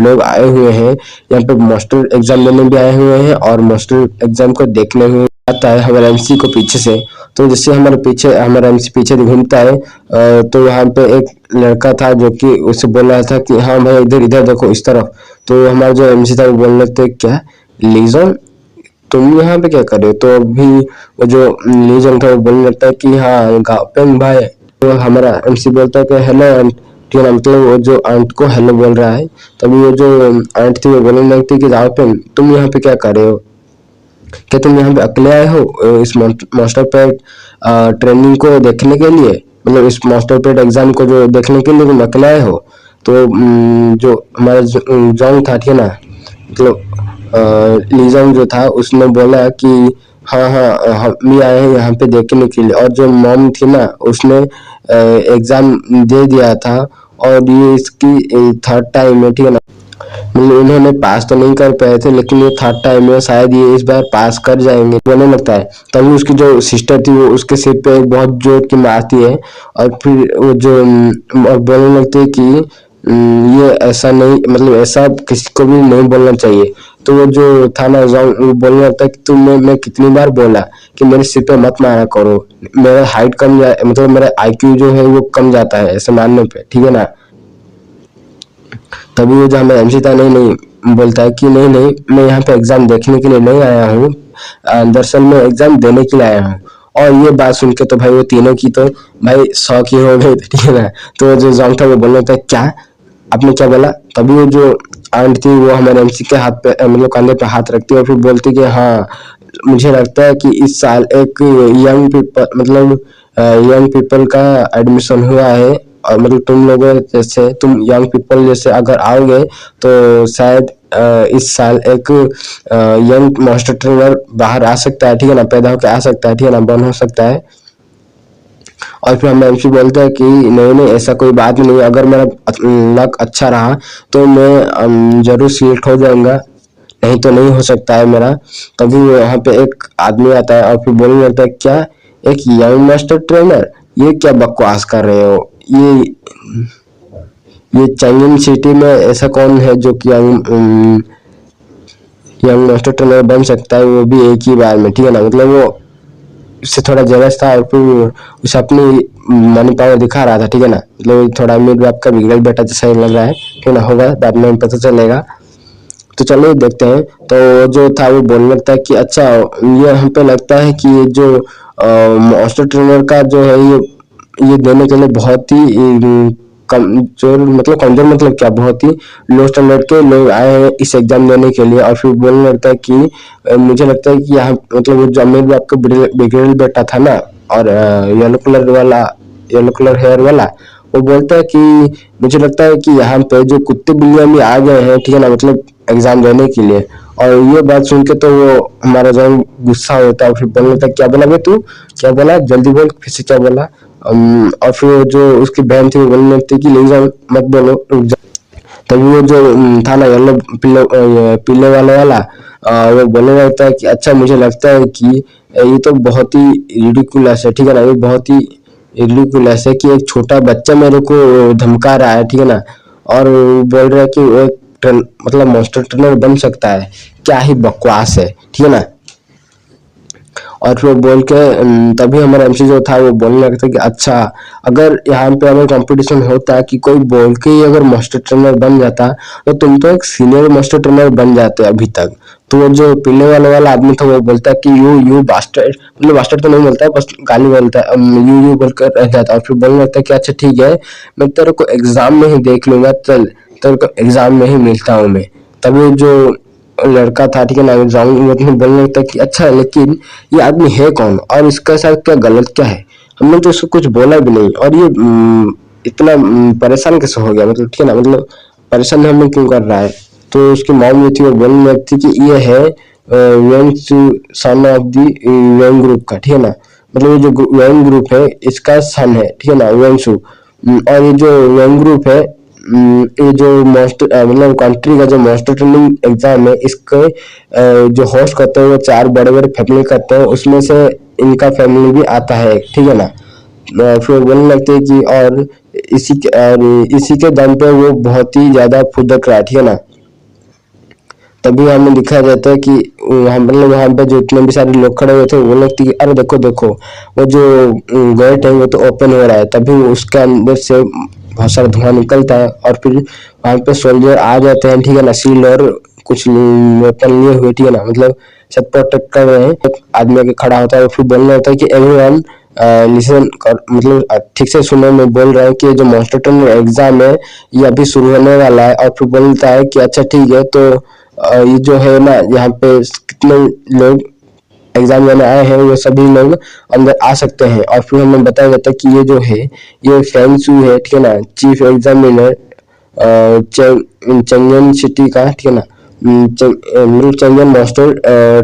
लोग आए हुए हैं, यहाँ पे मास्टर एग्जाम देने भी आए हुए हैं और मास्टर एग्जाम को देखने हुए आता है हमारे एमसी को पीछे से। तो जिससे हमारा एमसी पीछे घूमता है तो यहाँ पे एक लड़का था जो कि उसे बोल रहा था कि हाँ भाई इधर इधर देखो इस तरफ। तो हमारा जो एमसी था वो बोलने लगता है क्या लीजन तुम यहाँ पे क्या कर रहे हो। तो अभी वो जो लीजन था वो बोलने लगता है कि हाँ गापेंग भाई। तो हमारा एमसी बोलता है कि हेलो आंट, ठीक है ना, मतलब वो जो आंट को हेलो बोल रहा है। तभी वो जो आंट थी वो बोलने लगती कि गापेंग तुम यहाँ पे क्या कर रहे हो, क्या तुम यहाँ पे अकेले आए हो इस मास्टर पैड ट्रेनिंग को देखने के लिए, मतलब इस मास्टर पैड एग्जाम को जो देखने के लिए तुम अकेले आए हो। तो जो हमारा जॉन्ग था, ठीक है ना, मतलब लीजन जो था उसने बोला कि हाँ हाँ हम भी आए हैं यहाँ पे देखने के लिए। और जो मॉम थी ना उसने एग्जाम दे दिया था और ये इसकी थर्ड टाइम है, ठीक है ना, मतलब इन्होंने पास तो नहीं कर पाए थे लेकिन ये थर्ड टाइम है, शायद ये इस बार पास कर जाएंगे बोलने लगता है। तभी उसकी जो सिस्टर थी वो उसके सिर पे एक बहुत जोर की मारती है और फिर वो जो और बोलने लगती है कि ये ऐसा नहीं, मतलब ऐसा किसी को भी नहीं बोलना चाहिए। तो वो जो था ना वो बोलने लगता है कि तुमने मैं कितनी बार बोला कि मेरे सिर पे मत मारा करो, मेरा हाइट कम मतलब मेरा आईक्यू जो है वो कम जाता है ऐसे मारने पे, ठीक है ना। तभी वो जो हमें एमसी था नहीं नहीं बोलता है कि नहीं नहीं मैं यहाँ पे एग्जाम देखने के लिए नहीं आया हूँ, दरअसल मैं एग्जाम देने के लिए आया हूँ। और ये बात सुन के तो भाई वो तीनों की तो भाई शौक ही हो गए थे, ठीक है ना। तो जो जॉन्ग था वो बोलने लगता है क्या आपने क्या बोला। तभी वो जो आंट थी वो हमारे एमसी के हाथ पे मतलब कंधे पे हाथ रखती है और फिर बोलती कि हाँ मुझे लगता है कि इस साल एक यंग पीपल का एडमिशन हुआ है और मतलब तुम लोगों जैसे तुम यंग पीपल जैसे अगर आओगे तो शायद इस साल एक यंग मास्टर ट्रेनर बाहर आ सकता है, ठीक है ना, पैदा होकर आ सकता है, ठीक है ना, बन हो सकता है। और फिर हम एमसी बोलते हैं कि नहीं नहीं ऐसा कोई बात नहीं, अगर मेरा लक अच्छा रहा तो मैं जरूर सिलेक्ट हो जाऊंगा, नहीं तो नहीं हो सकता है मेरा। तभी वहाँ पे एक आदमी आता है और फिर बोलने लगता है क्या एक यंग मास्टर ट्रेनर, ये क्या बकवास कर रहे हो, ये चंगन सिटी में ऐसा कौन है जो कि यंग मास्टर ट्रेनर बन सकता है, वो भी एक ही बार में, ठीक है ना। मतलब वो उससे थोड़ा जेलस था और फिर उसे अपनी मनी पावर दिखा रहा था, ठीक है ना, मतलब थोड़ा अमीर बाप का बिगड़ल बेटा जैसा ही लग रहा है, ठीक है ना, होगा बाद में पता चलेगा। तो चलो देखते हैं। तो जो था वो बोलने लगता है कि अच्छा ये हम पे लगता है कि ये जो मास्टर ट्रेनर का जो है ये देने के लिए बहुत ही कमजोर मतलब कमजोर मतलब क्या बहुत ही लो स्टैंडर्ड के लोग आए हैं इस एग्जाम देने के लिए। और फिर बोलने लगता है कि मुझे लगता है कि यहाँ मतलब वो जो अमीर आपका बिगड़ल बेटा था ना और येलो कलर हेयर वाला वो बोलता है कि मुझे लगता है कि यहाँ पे जो कुत्ते बिल्लियां भी आ गए हैं, ठीक है ना, मतलब एग्जाम देने के लिए। और ये बात सुन के तो वो हमारा जॉन गुस्सा होता है, फिर बोलने लगता है क्या बोला बे तू, क्या बोला, जल्दी बोल, फिर से क्या बोला। और फिर जो उसकी बहन थी वो बोलने लगती कि ले जाओ, मत बोलो, रुक जाओ। तभी वो जो था ना येलो पीले पीले वाला वो बोलने लगता है कि अच्छा मुझे लगता है कि ये तो बहुत ही रिडिकुलस है, ठीक है ना, ये बहुत ही रिडिकुलस है कि एक छोटा बच्चा मेरे को धमका रहा है, ठीक है ना, और वो बोल रहा है कि वो मतलब मॉन्स्टर ट्रेनर बन सकता है, क्या ही बकवास है, ठीक है ना। और फिर बोल के तभी हमारा एमसी जो था वो बोलने लगता कि अच्छा अगर यहाँ पे अगर कंपटीशन होता कि कोई बोल के ही अगर मास्टर ट्रेनर बन जाता तो तुम तो एक सीनियर मास्टर ट्रेनर बन जाते अभी तक। तो वो जो पीले वाला आदमी था वो बोलता है कि यू बास्टर्ड, मतलब बास्टर्ड तो नहीं बोलता है, बस गाली बोलता है, यू बोलकर रह जाता है। और फिर बोलने लगता है कि अच्छा ठीक है, मैं तेरे को एग्जाम में ही देख लूंगा, चल तेरे को एग्जाम में ही मिलता हूँ मैं। तभी जो लड़का था, ठीक है ना, बोलने लगता कि अच्छा लेकिन ये आदमी है कौन और इसके साथ क्या गलत क्या है, हमने तो इसको कुछ बोला भी नहीं, और ये इतना परेशान कैसे हो गया, मतलब ठीक है ना, मतलब परेशान हमें क्यों कर रहा है। तो उसकी मॉम जो थी वो बोलने लगती कि ये है वेंग सन ऑफ दी वेंग ग्रुप का, ठीक है ना, मतलब ये जो वेंग ग्रुप है इसका सन है, ठीक है ना, वेंगसू। और ये जो वेंग ग्रुप है, ये जो मास्टर मतलब कंट्री का जो मास्टर ट्रेनिंग एग्जाम है इसके जो होस्ट करते हैं वो चार बड़े बड़े फैमिली करते हैं, उसमें से इनका फैमिली भी आता है, ठीक है ना। फिर बोलने लगते हैं कि और इसी के दम पे वो बहुत ही ज्यादा फुदक रहा है, ठीक है ना। तभी हमें दिखाया जाता है कि वहाँ मतलब वहाँ पे जो इतने भी सारे लोग खड़े हुए थे वो लोग कि अरे देखो देखो वो जो गेट है वो तो ओपन हो रहा है। तभी उसके अंदर से बहुत सारा धुआं निकलता है और फिर वहाँ पे सोल्जर आ जाते हैं, ठीक है ना, सील और कुछ वेपन लिए हुए, ठीक है ना, मतलब छत प्रोटेक्ट कर रहे हैं। एक आदमी आके खड़ा होता है और फिर बोलना होता है कि एवरीवन लिसन कर, मतलब ठीक से सुनो, मैं बोल रहा हूँ कि जो मास्टर ट्रेनर एग्जाम है ये अभी शुरू होने वाला है। और फिर बोलता है कि अच्छा ठीक है, तो ये जो है ना यहाँ पे कितने लोग एग्जाम देने आए हैं वो सभी लोग अंदर आ सकते हैं। और फिर हमें बताया जाता है कि ये जो है ये फेंगशू है, ठीक है ना, चीफ एग्जामिनर चंगन सिटी का, ठीक है ना, मतलब चंगन मास्टर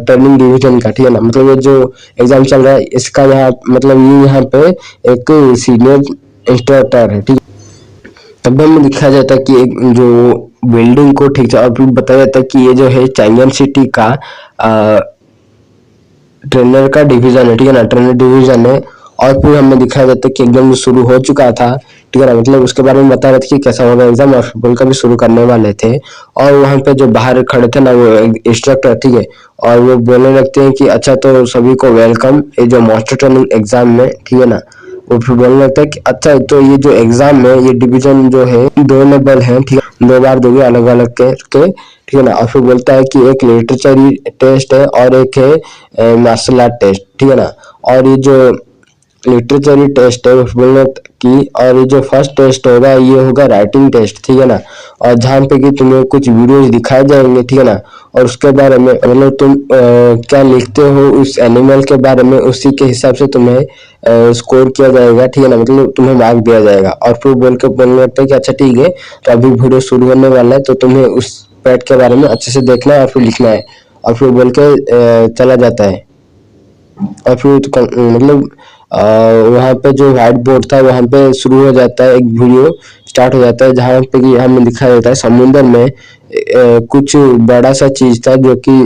ट्रेनिंग डिवीजन का, ठीक है ना, मतलब ये जो एग्जाम चल रहा है इसका यहाँ मतलब ये यहाँ पे एक सीनियर इंस्ट्रक्टर है, ठीक है। तब हमें दिखाया जाता है कि एक जो बिल्डिंग को ठीक से, और फिर बताया जाता है कि ये जो है चैंगन सिटी का ट्रेनर का डिवीजन है, ठीक है ना, ट्रेनर डिवीजन है। और फिर हमें दिखाया जाता है कि एग्जाम शुरू हो चुका था, ठीक है ना, मतलब उसके बारे में बता रहे थे कि कैसा होगा एग्जाम, और फुटबॉल का भी शुरू करने वाले थे। और वहाँ पे जो बाहर खड़े थे ना वो इंस्ट्रक्टर, ठीक है, और वो बोलने लगते हैं कि अच्छा तो सभी को वेलकम ये जो मास्टर ट्रेनिंग एग्जाम में, ठीक है ना। वो फिर बोलने लगता है कि अच्छा तो ये जो एग्जाम है ये डिवीजन जो है दो लेवल है, ठीक है, दो बार दोगे अलग अलग के ठीक है ना। और फिर बोलता है कि एक लिटरेचर टेस्ट है और एक है मार्शल आर्ट टेस्ट, ठीक है ना। और ये जो लिटरेचर टेस्ट है बोलने की, और ये जो फर्स्ट टेस्ट होगा ये होगा राइटिंग टेस्ट, ठीक है ना, और जहाँ पे कि तुम्हें कुछ वीडियोस दिखाए जाएंगे, ठीक है ना, और उसके बारे में मतलब तुम क्या लिखते हो उस एनिमल के बारे में उसी के हिसाब से तुम्हें स्कोर किया जाएगा, ठीक है ना, मतलब तुम्हें मार्क दिया जाएगा। और फिर बोल के बोलने लगता है कि अच्छा ठीक है, तो अभी वीडियो शुरू होने वाला है तो तुम्हें उस पैट के बारे में अच्छे से देखना है और फिर लिखना है। और फिर बोल के चला जाता है। और फिर तो मतलब वहाँ पे जो व्हाइट बोर्ड था वहाँ पे शुरू हो जाता है, एक वीडियो स्टार्ट हो जाता है जहाँ पे कि हमें दिखाया जाता है समुद्र में कुछ बड़ा सा चीज था जो कि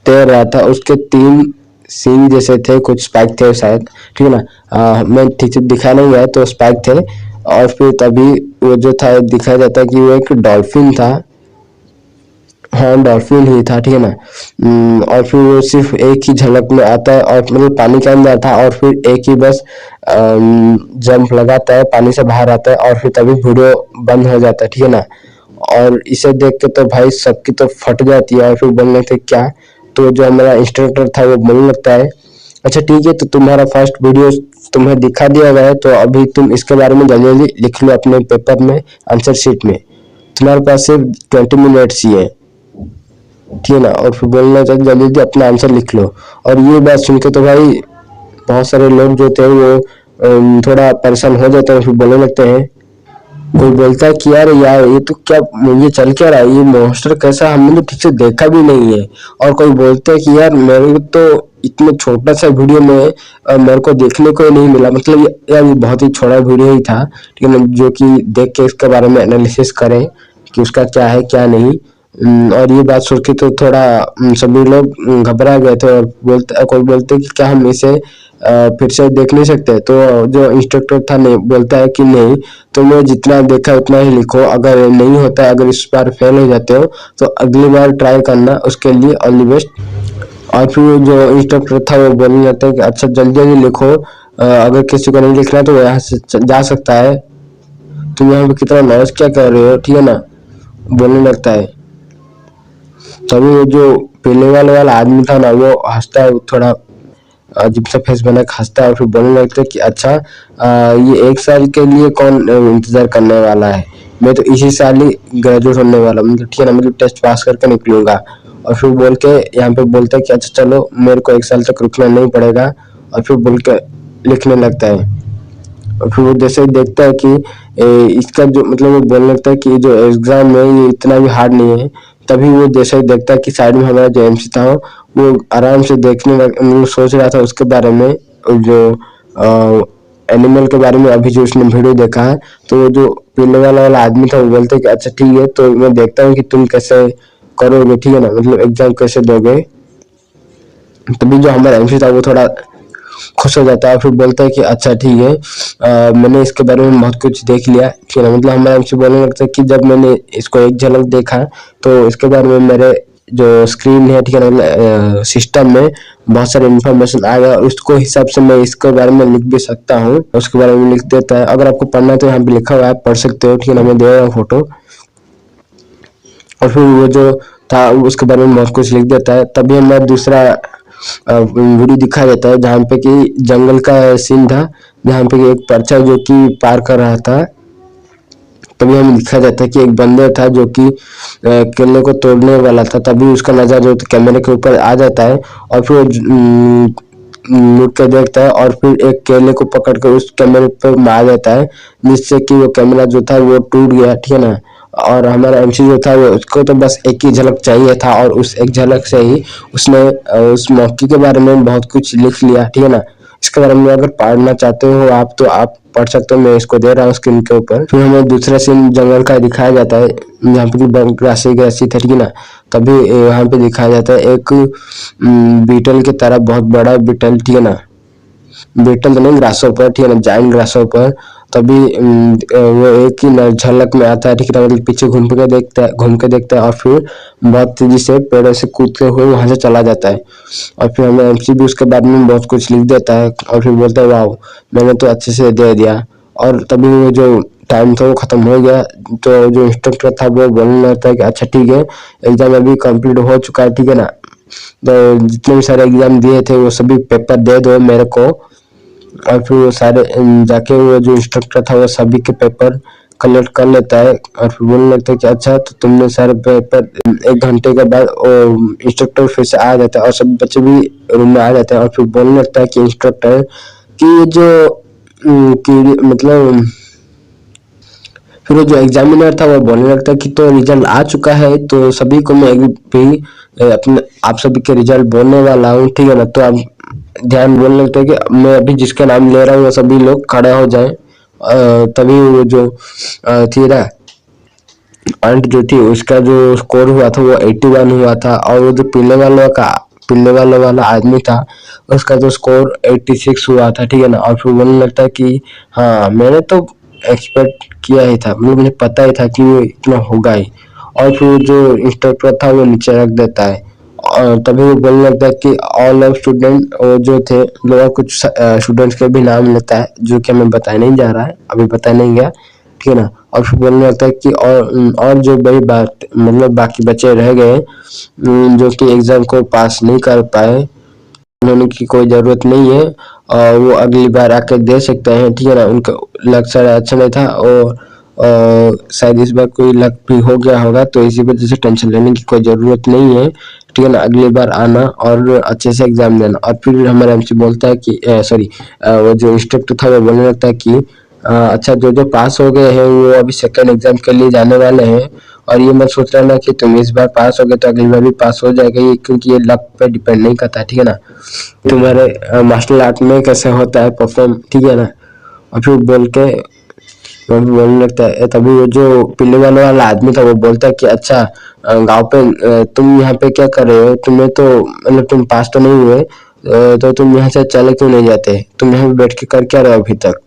तैर रहा था, उसके तीन सींग जैसे थे, कुछ स्पाइक थे शायद, ठीक है ना, मैं ठीक से दिखा नहीं गया तो स्पाइक थे। और फिर तभी वो जो था दिखाया जाता है कि वो एक डॉल्फिन था, हाँ डॉल्फिन ही था, ठीक है ना। और फिर वो सिर्फ एक ही झलक में आता है और मतलब पानी के अंदर था और फिर एक ही बस जंप लगाता है, पानी से बाहर आता है और फिर तभी वीडियो बंद हो जाता है, ठीक है ना। और इसे देख के तो भाई सबकी तो फट जाती है। और फिर बोलने थे क्या, तो जो हमारा इंस्ट्रक्टर था वो बोलने लगता है अच्छा ठीक है, तो तुम्हारा फर्स्ट वीडियो तुम्हें दिखा दिया गया है, तो अभी तुम इसके बारे में जल्दी जल्दी लिख लो अपने पेपर में, आंसर शीट में, तुम्हारे पास सिर्फ 20 मिनट्स ही है, ठीक है ना। और फिर बोलना चाहिए जल्दी जल्दी अपना आंसर लिख लो। और ये बात सुन के तो भाई बहुत सारे लोग जो थे वो थोड़ा परेशान हो जाते हैं, फिर बोलने लगते हैं। कोई बोलता है कि यार यार ये तो क्या, ये चल क्या रहा है, ये मॉन्स्टर कैसा, हमने तो ठीक से देखा भी नहीं है। और कोई बोलते है कि यार मेरे को तो इतने छोटा सा वीडियो में मेरे को देखने को ही नहीं मिला, मतलब यार ये बहुत ही छोटा वीडियो ही था, ठीक है ना, जो कि देख के इसके बारे में एनालिसिस करें कि उसका क्या है क्या नहीं। और ये बात सोच के तो थोड़ा सभी लोग घबरा गए थे, और कोई बोलते कि क्या हम इसे फिर से देख नहीं सकते। तो जो इंस्ट्रक्टर था नहीं बोलता है कि नहीं, तुम्हें जितना देखा उतना ही लिखो, अगर नहीं होता है, अगर इस बार फेल हो जाते हो तो अगली बार ट्राई करना, उसके लिए ऑल द बेस्ट। और फिर जो इंस्ट्रक्टर था वो बोलने लगता है कि अच्छा जल्दी जल्दी लिखो, अगर किसी को नहीं लिखना तो वो यहाँ से जा सकता है, तुम यहाँ पे कितना नॉलेज क्या कर रहे हो, ठीक है ना, बोलने लगता है। तभी वो जो पहले वाला आदमी था ना, वो हंसता है, थोड़ा अजीब सा फेस बना के हंसता है, और फिर बोलने लगता है कि अच्छा ये 1 साल के लिए कौन इंतजार करने वाला है, मैं तो इसी साल ही ग्रेजुएट होने वाला, मतलब ठीक है ना, मतलब टेस्ट पास करके निकलूंगा। और फिर बोल के यहाँ पे बोलता है कि अच्छा चलो मेरे को 1 साल तक रुकना नहीं पड़ेगा, और फिर बोल के लिखने लगता है। और फिर वो जैसे ही देखता है कि इसका जो मतलब वो बोलने लगता है कि जो एग्जाम है ये इतना भी हार्ड नहीं है। तभी वो जैसे ही देखता है कि साइड में हमारा जो एमसी था वो आराम से देखने मतलब सोच रहा था उसके बारे में, जो एनिमल के बारे में, अभी जो उसने वीडियो देखा है। तो वो जो पीले वाला आदमी था वो बोलते कि अच्छा ठीक है, तो मैं देखता हूँ कि तुम कैसे करोगे, ठीक है ना, मतलब एग्जाम कैसे दोगे। तभी जो हमारा एमसी था वो थोड़ा खुश हो जाता है, फिर बोलता है कि अच्छा ठीक है, मैंने इसके बारे में बहुत कुछ देख लिया, ठीक है, मतलब हमारा एमसी बोलने लगता है कि जब मैंने इसको एक झलक देखा तो इसके बारे में मेरे जो स्क्रीन है, ठीक है ना, सिस्टम में बहुत सारे इन्फॉर्मेशन आ गया, और उसको हिसाब से मैं इसके बारे में लिख भी सकता हूँ, उसके बारे में लिख देता है। अगर आपको पढ़ना है तो यहाँ पे लिखा हुआ है, पढ़ सकते हो, ठीक है ना, मैं दे रहा हूँ फोटो। और फिर वो जो था उसके बारे में बहुत कुछ लिख देता है। तभी हमारा दूसरा वीडियो दिखाया जाता है जहाँ पे कि जंगल का सीन था, जहाँ पे कि एक पर्चा जो कि पार कर रहा था। तभी हमें दिखाया जाता है कि एक बंदर था जो कि केले को तोड़ने वाला था, तभी उसका नजर जो कैमरे के ऊपर आ जाता है, और फिर मुड़ के देखता है, और फिर एक केले को पकड़ कर उस कैमरे पर मार देता है, जिससे कि वो कैमरा जो था वो टूट गया, ठीक है ना। और हमारा एमसी जो था वो उसको तो बस एक ही झलक चाहिए था, और उस एक झलक से ही उसने उस मौके के बारे में बहुत कुछ लिख लिया, ठीक है ना। इसके बारे में अगर पढ़ना चाहते हो आप तो आप पढ़ सकते हो, मैं इसको दे रहा हूँ स्क्रीन के ऊपर। फिर हमें दूसरा सीन जंगल का दिखाया जाता है, यहाँ पे ग्रासी ग्रासी था, ठीक है ना। तभी यहाँ पे दिखाया जाता है एक बीटल की तरह बहुत बड़ा बीटल, ठीक है ना, बीटल तो नहीं, ग्रासोपर, ठीक है ना, जाइंट ग्रासोपर। तभी वो एक ही झलक में आता है, ठीक है, मतलब पीछे घूम के देखता है, और फिर बहुत तेजी से पेड़ों से कूदते हुए वहां से चला जाता है। और फिर हमें एमसी भी उसके बारे में बहुत कुछ लिख देता है, और फिर बोलता है वाह मैंने तो अच्छे से दे दिया। और तभी वो जो टाइम था वो खत्म हो गया, तो जो इंस्ट्रक्टर था वो बोलने लगता है कि अच्छा ठीक है, एग्जाम अभी कंप्लीट हो चुका है, ठीक है ना, तो जितने भी सारे एग्जाम दिए थे वो सभी पेपर दे दो मेरे को। और फिर वो सारे जाके वो जो इंस्ट्रक्टर था वो सभी के पेपर कलेक्ट कर लेता है, और फिर बोलने लगता है कि अच्छा तो तुमने सारे पेपर 1 घंटे के बाद इंस्ट्रक्टर फिर से आ जाता है, और सभी बच्चे भी रूम में आ जाते हैं। और फिर बोलने लगता है कि इंस्ट्रक्टर कि ये जो कि मतलब फिर वो जो एग्जामिनर था वो बोलने लगता है कि तो रिजल्ट आ चुका है, तो सभी को मैं भी अपने आप सभी के रिजल्ट बोलने वाला हूँ, ठीक है ना। तो आप ध्यान बोलने लगता है कि मैं अभी जिसका नाम ले रहा हूँ वो सभी लोग खड़े हो जाए। तभी वो जो थी ना अंट जो थी उसका जो स्कोर हुआ था वो 81 हुआ था, और वो जो पीले वाला आदमी था उसका जो स्कोर 86 हुआ था, ठीक है ना। और फिर बोलने लगता है कि हाँ मैंने तो एक्सपेक्ट किया ही था, मतलब मुझे पता ही था कि वो इतना होगा ही। और फिर जो इंस्ट्रक्टर था वो नीचे रख देता है, और तभी वो बोलने लगता है कि ऑल ऑफ स्टूडेंट जो थे लोग, कुछ स्टूडेंट्स के भी नाम लेता है जो कि हमें बताया नहीं जा रहा है, अभी बताया नहीं गया, ठीक है ना। और फिर बोलने लगता है कि और जो बड़ी बात मतलब बाकी बच्चे रह गए जो कि एग्जाम को पास नहीं कर पाए, उन्होंने की कोई जरूरत नहीं है, और वो अगली बार आकर दे सकते हैं, ठीक है ना। उनका लक सारा अच्छा नहीं था, और शायद इस बार कोई लक भी हो गया होगा, तो इसी वजह से टेंशन लेने की कोई जरूरत नहीं है, ठीक है ना, अगली बार आना और अच्छे से एग्जाम देना। और फिर हमारा एमसी बोलता है कि सॉरी वो जो इंस्ट्रक्टर था वो बोलने लगता है कि अच्छा जो जो पास हो गए हैं वो अभी सेकेंड एग्जाम के लिए जाने वाले हैं, और ये मत सोच रहा ना कि तुम इस बार पास हो गए तो अगली बार भी पास हो जाएगा, ये क्योंकि ये लक पे डिपेंड नहीं करता है, ठीक है ना। तुम्हारे मार्शल आर्ट में कैसे होता है परफॉर्म, ठीक है ना। और फिर बोल के वो भी बोलने लगता है। तभी वो जो पीले वाले वाला आदमी था वो बोलता है कि अच्छा गांव पे तुम यहाँ पे क्या कर रहे हो, तुम्हें तो मतलब तुम पास तो नहीं हुए, तो तुम यहाँ से चले क्यों नहीं जाते, तुम यहाँ पे बैठ के कर क्या रहे हो अभी तक।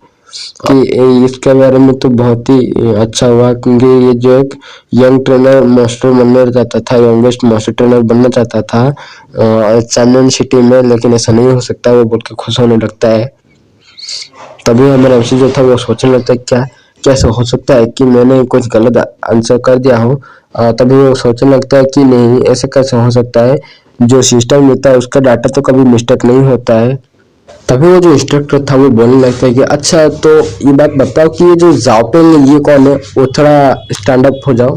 कि इसके बारे में तो बहुत ही अच्छा हुआ, क्योंकि ये जो एक यंग ट्रेनर मास्टर बनना चाहता था, यंगेस्ट मास्टर ट्रेनर बनना चाहता था चांदन सिटी में, लेकिन ऐसा नहीं हो सकता, वो बोल के खुश होने लगता है। तभी हमारा एमसी जो था वो सोचने लगता है क्या कैसे हो सकता है कि मैंने कुछ गलत आंसर कर दिया हो। तभी वो सोचने लगता है कि नहीं ऐसे कैसे हो सकता है, जो सिस्टम होता है उसका डाटा तो कभी मिस्टेक नहीं होता है। तभी वो जो इंस्ट्रक्टर था वो बोलने लगता है कि अच्छा तो ये बात बताओ कि ये जो जाओपेंग ये कौन है, वो थोड़ा स्टैंड अप हो जाओ।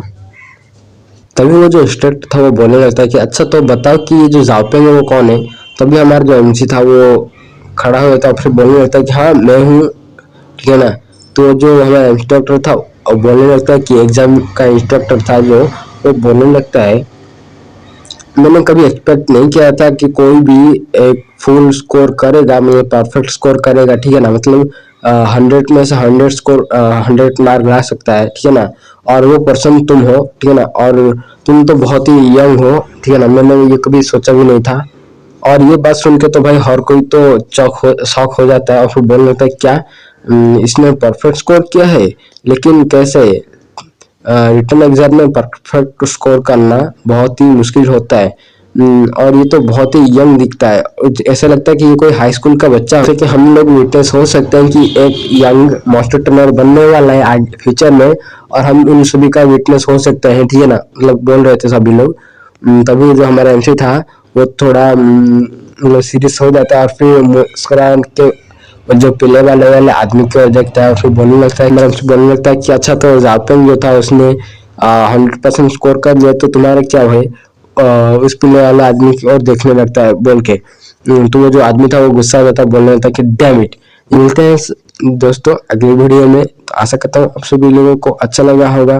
तभी वो जो इंस्ट्रक्टर था वो बोलने लगता है कि अच्छा तो बताओ कि ये जो जाओपेंग है वो कौन है। तभी हमारा जो एमसी था वो खड़ा हो जाता है और फिर बोलने लगता है कि हाँ मैं हूँ, ठीक है ना। तो जो हमारा इंस्ट्रक्टर था और बोलने लगता है कि एग्जाम का इंस्ट्रक्टर था जो, वो बोलने लगता है मैंने कभी एक्सपेक्ट नहीं किया था कि कोई भी एक फुल स्कोर करेगा, मतलब परफेक्ट स्कोर करेगा, ठीक है ना, मतलब 100 में से 100 स्कोर 100 मार्क ला सकता है, ठीक है ना। और वो पर्सन तुम हो, ठीक है ना, और तुम तो बहुत ही यंग हो, ठीक है ना, मैंने ये कभी सोचा भी नहीं था। और ये बात सुन के तो भाई हर कोई तो शॉक हो जाता है और फिर बोलने लगता है क्या इसने परफेक्ट स्कोर किया है, लेकिन कैसे। रिटर्न एग्जाम में परफेक्ट स्कोर करना बहुत ही मुश्किल होता है। और ये तो बहुत ही यंग दिखता है, ऐसा लगता है कि ये कोई हाई स्कूल का बच्चा है। जैसे कि हम लोग विटनेस हो सकते हैं कि एक यंग मास्टर ट्रेनर बनने वाला है आज फ्यूचर में, और हम उन सभी का विटनेस हो सकते हैं, ठीक है ना, मतलब बोल रहे थे सभी लोग। तभी जो हमारा एमसी था वो थोड़ा मतलब सीरियस हो जाता है और फिर मुस्कुरा के जो पीले वाले आदमी की ओर देखता है और फिर बोलने लगता है, मतलब बोलने लगता है कि अच्छा तो जापेंग जो था उसने 100% स्कोर कर दिया, तो तुम्हारा क्या है। उस पीले वाले आदमी की ओर देखने लगता है बोल के। तो वो जो आदमी था वो गुस्सा हो जाता है, बोलने लगता है कि डैम इट। मिलते हैं दोस्तों अगली वीडियो में। तो आशा करता हूँ आप सभी लोगों को अच्छा लगा होगा।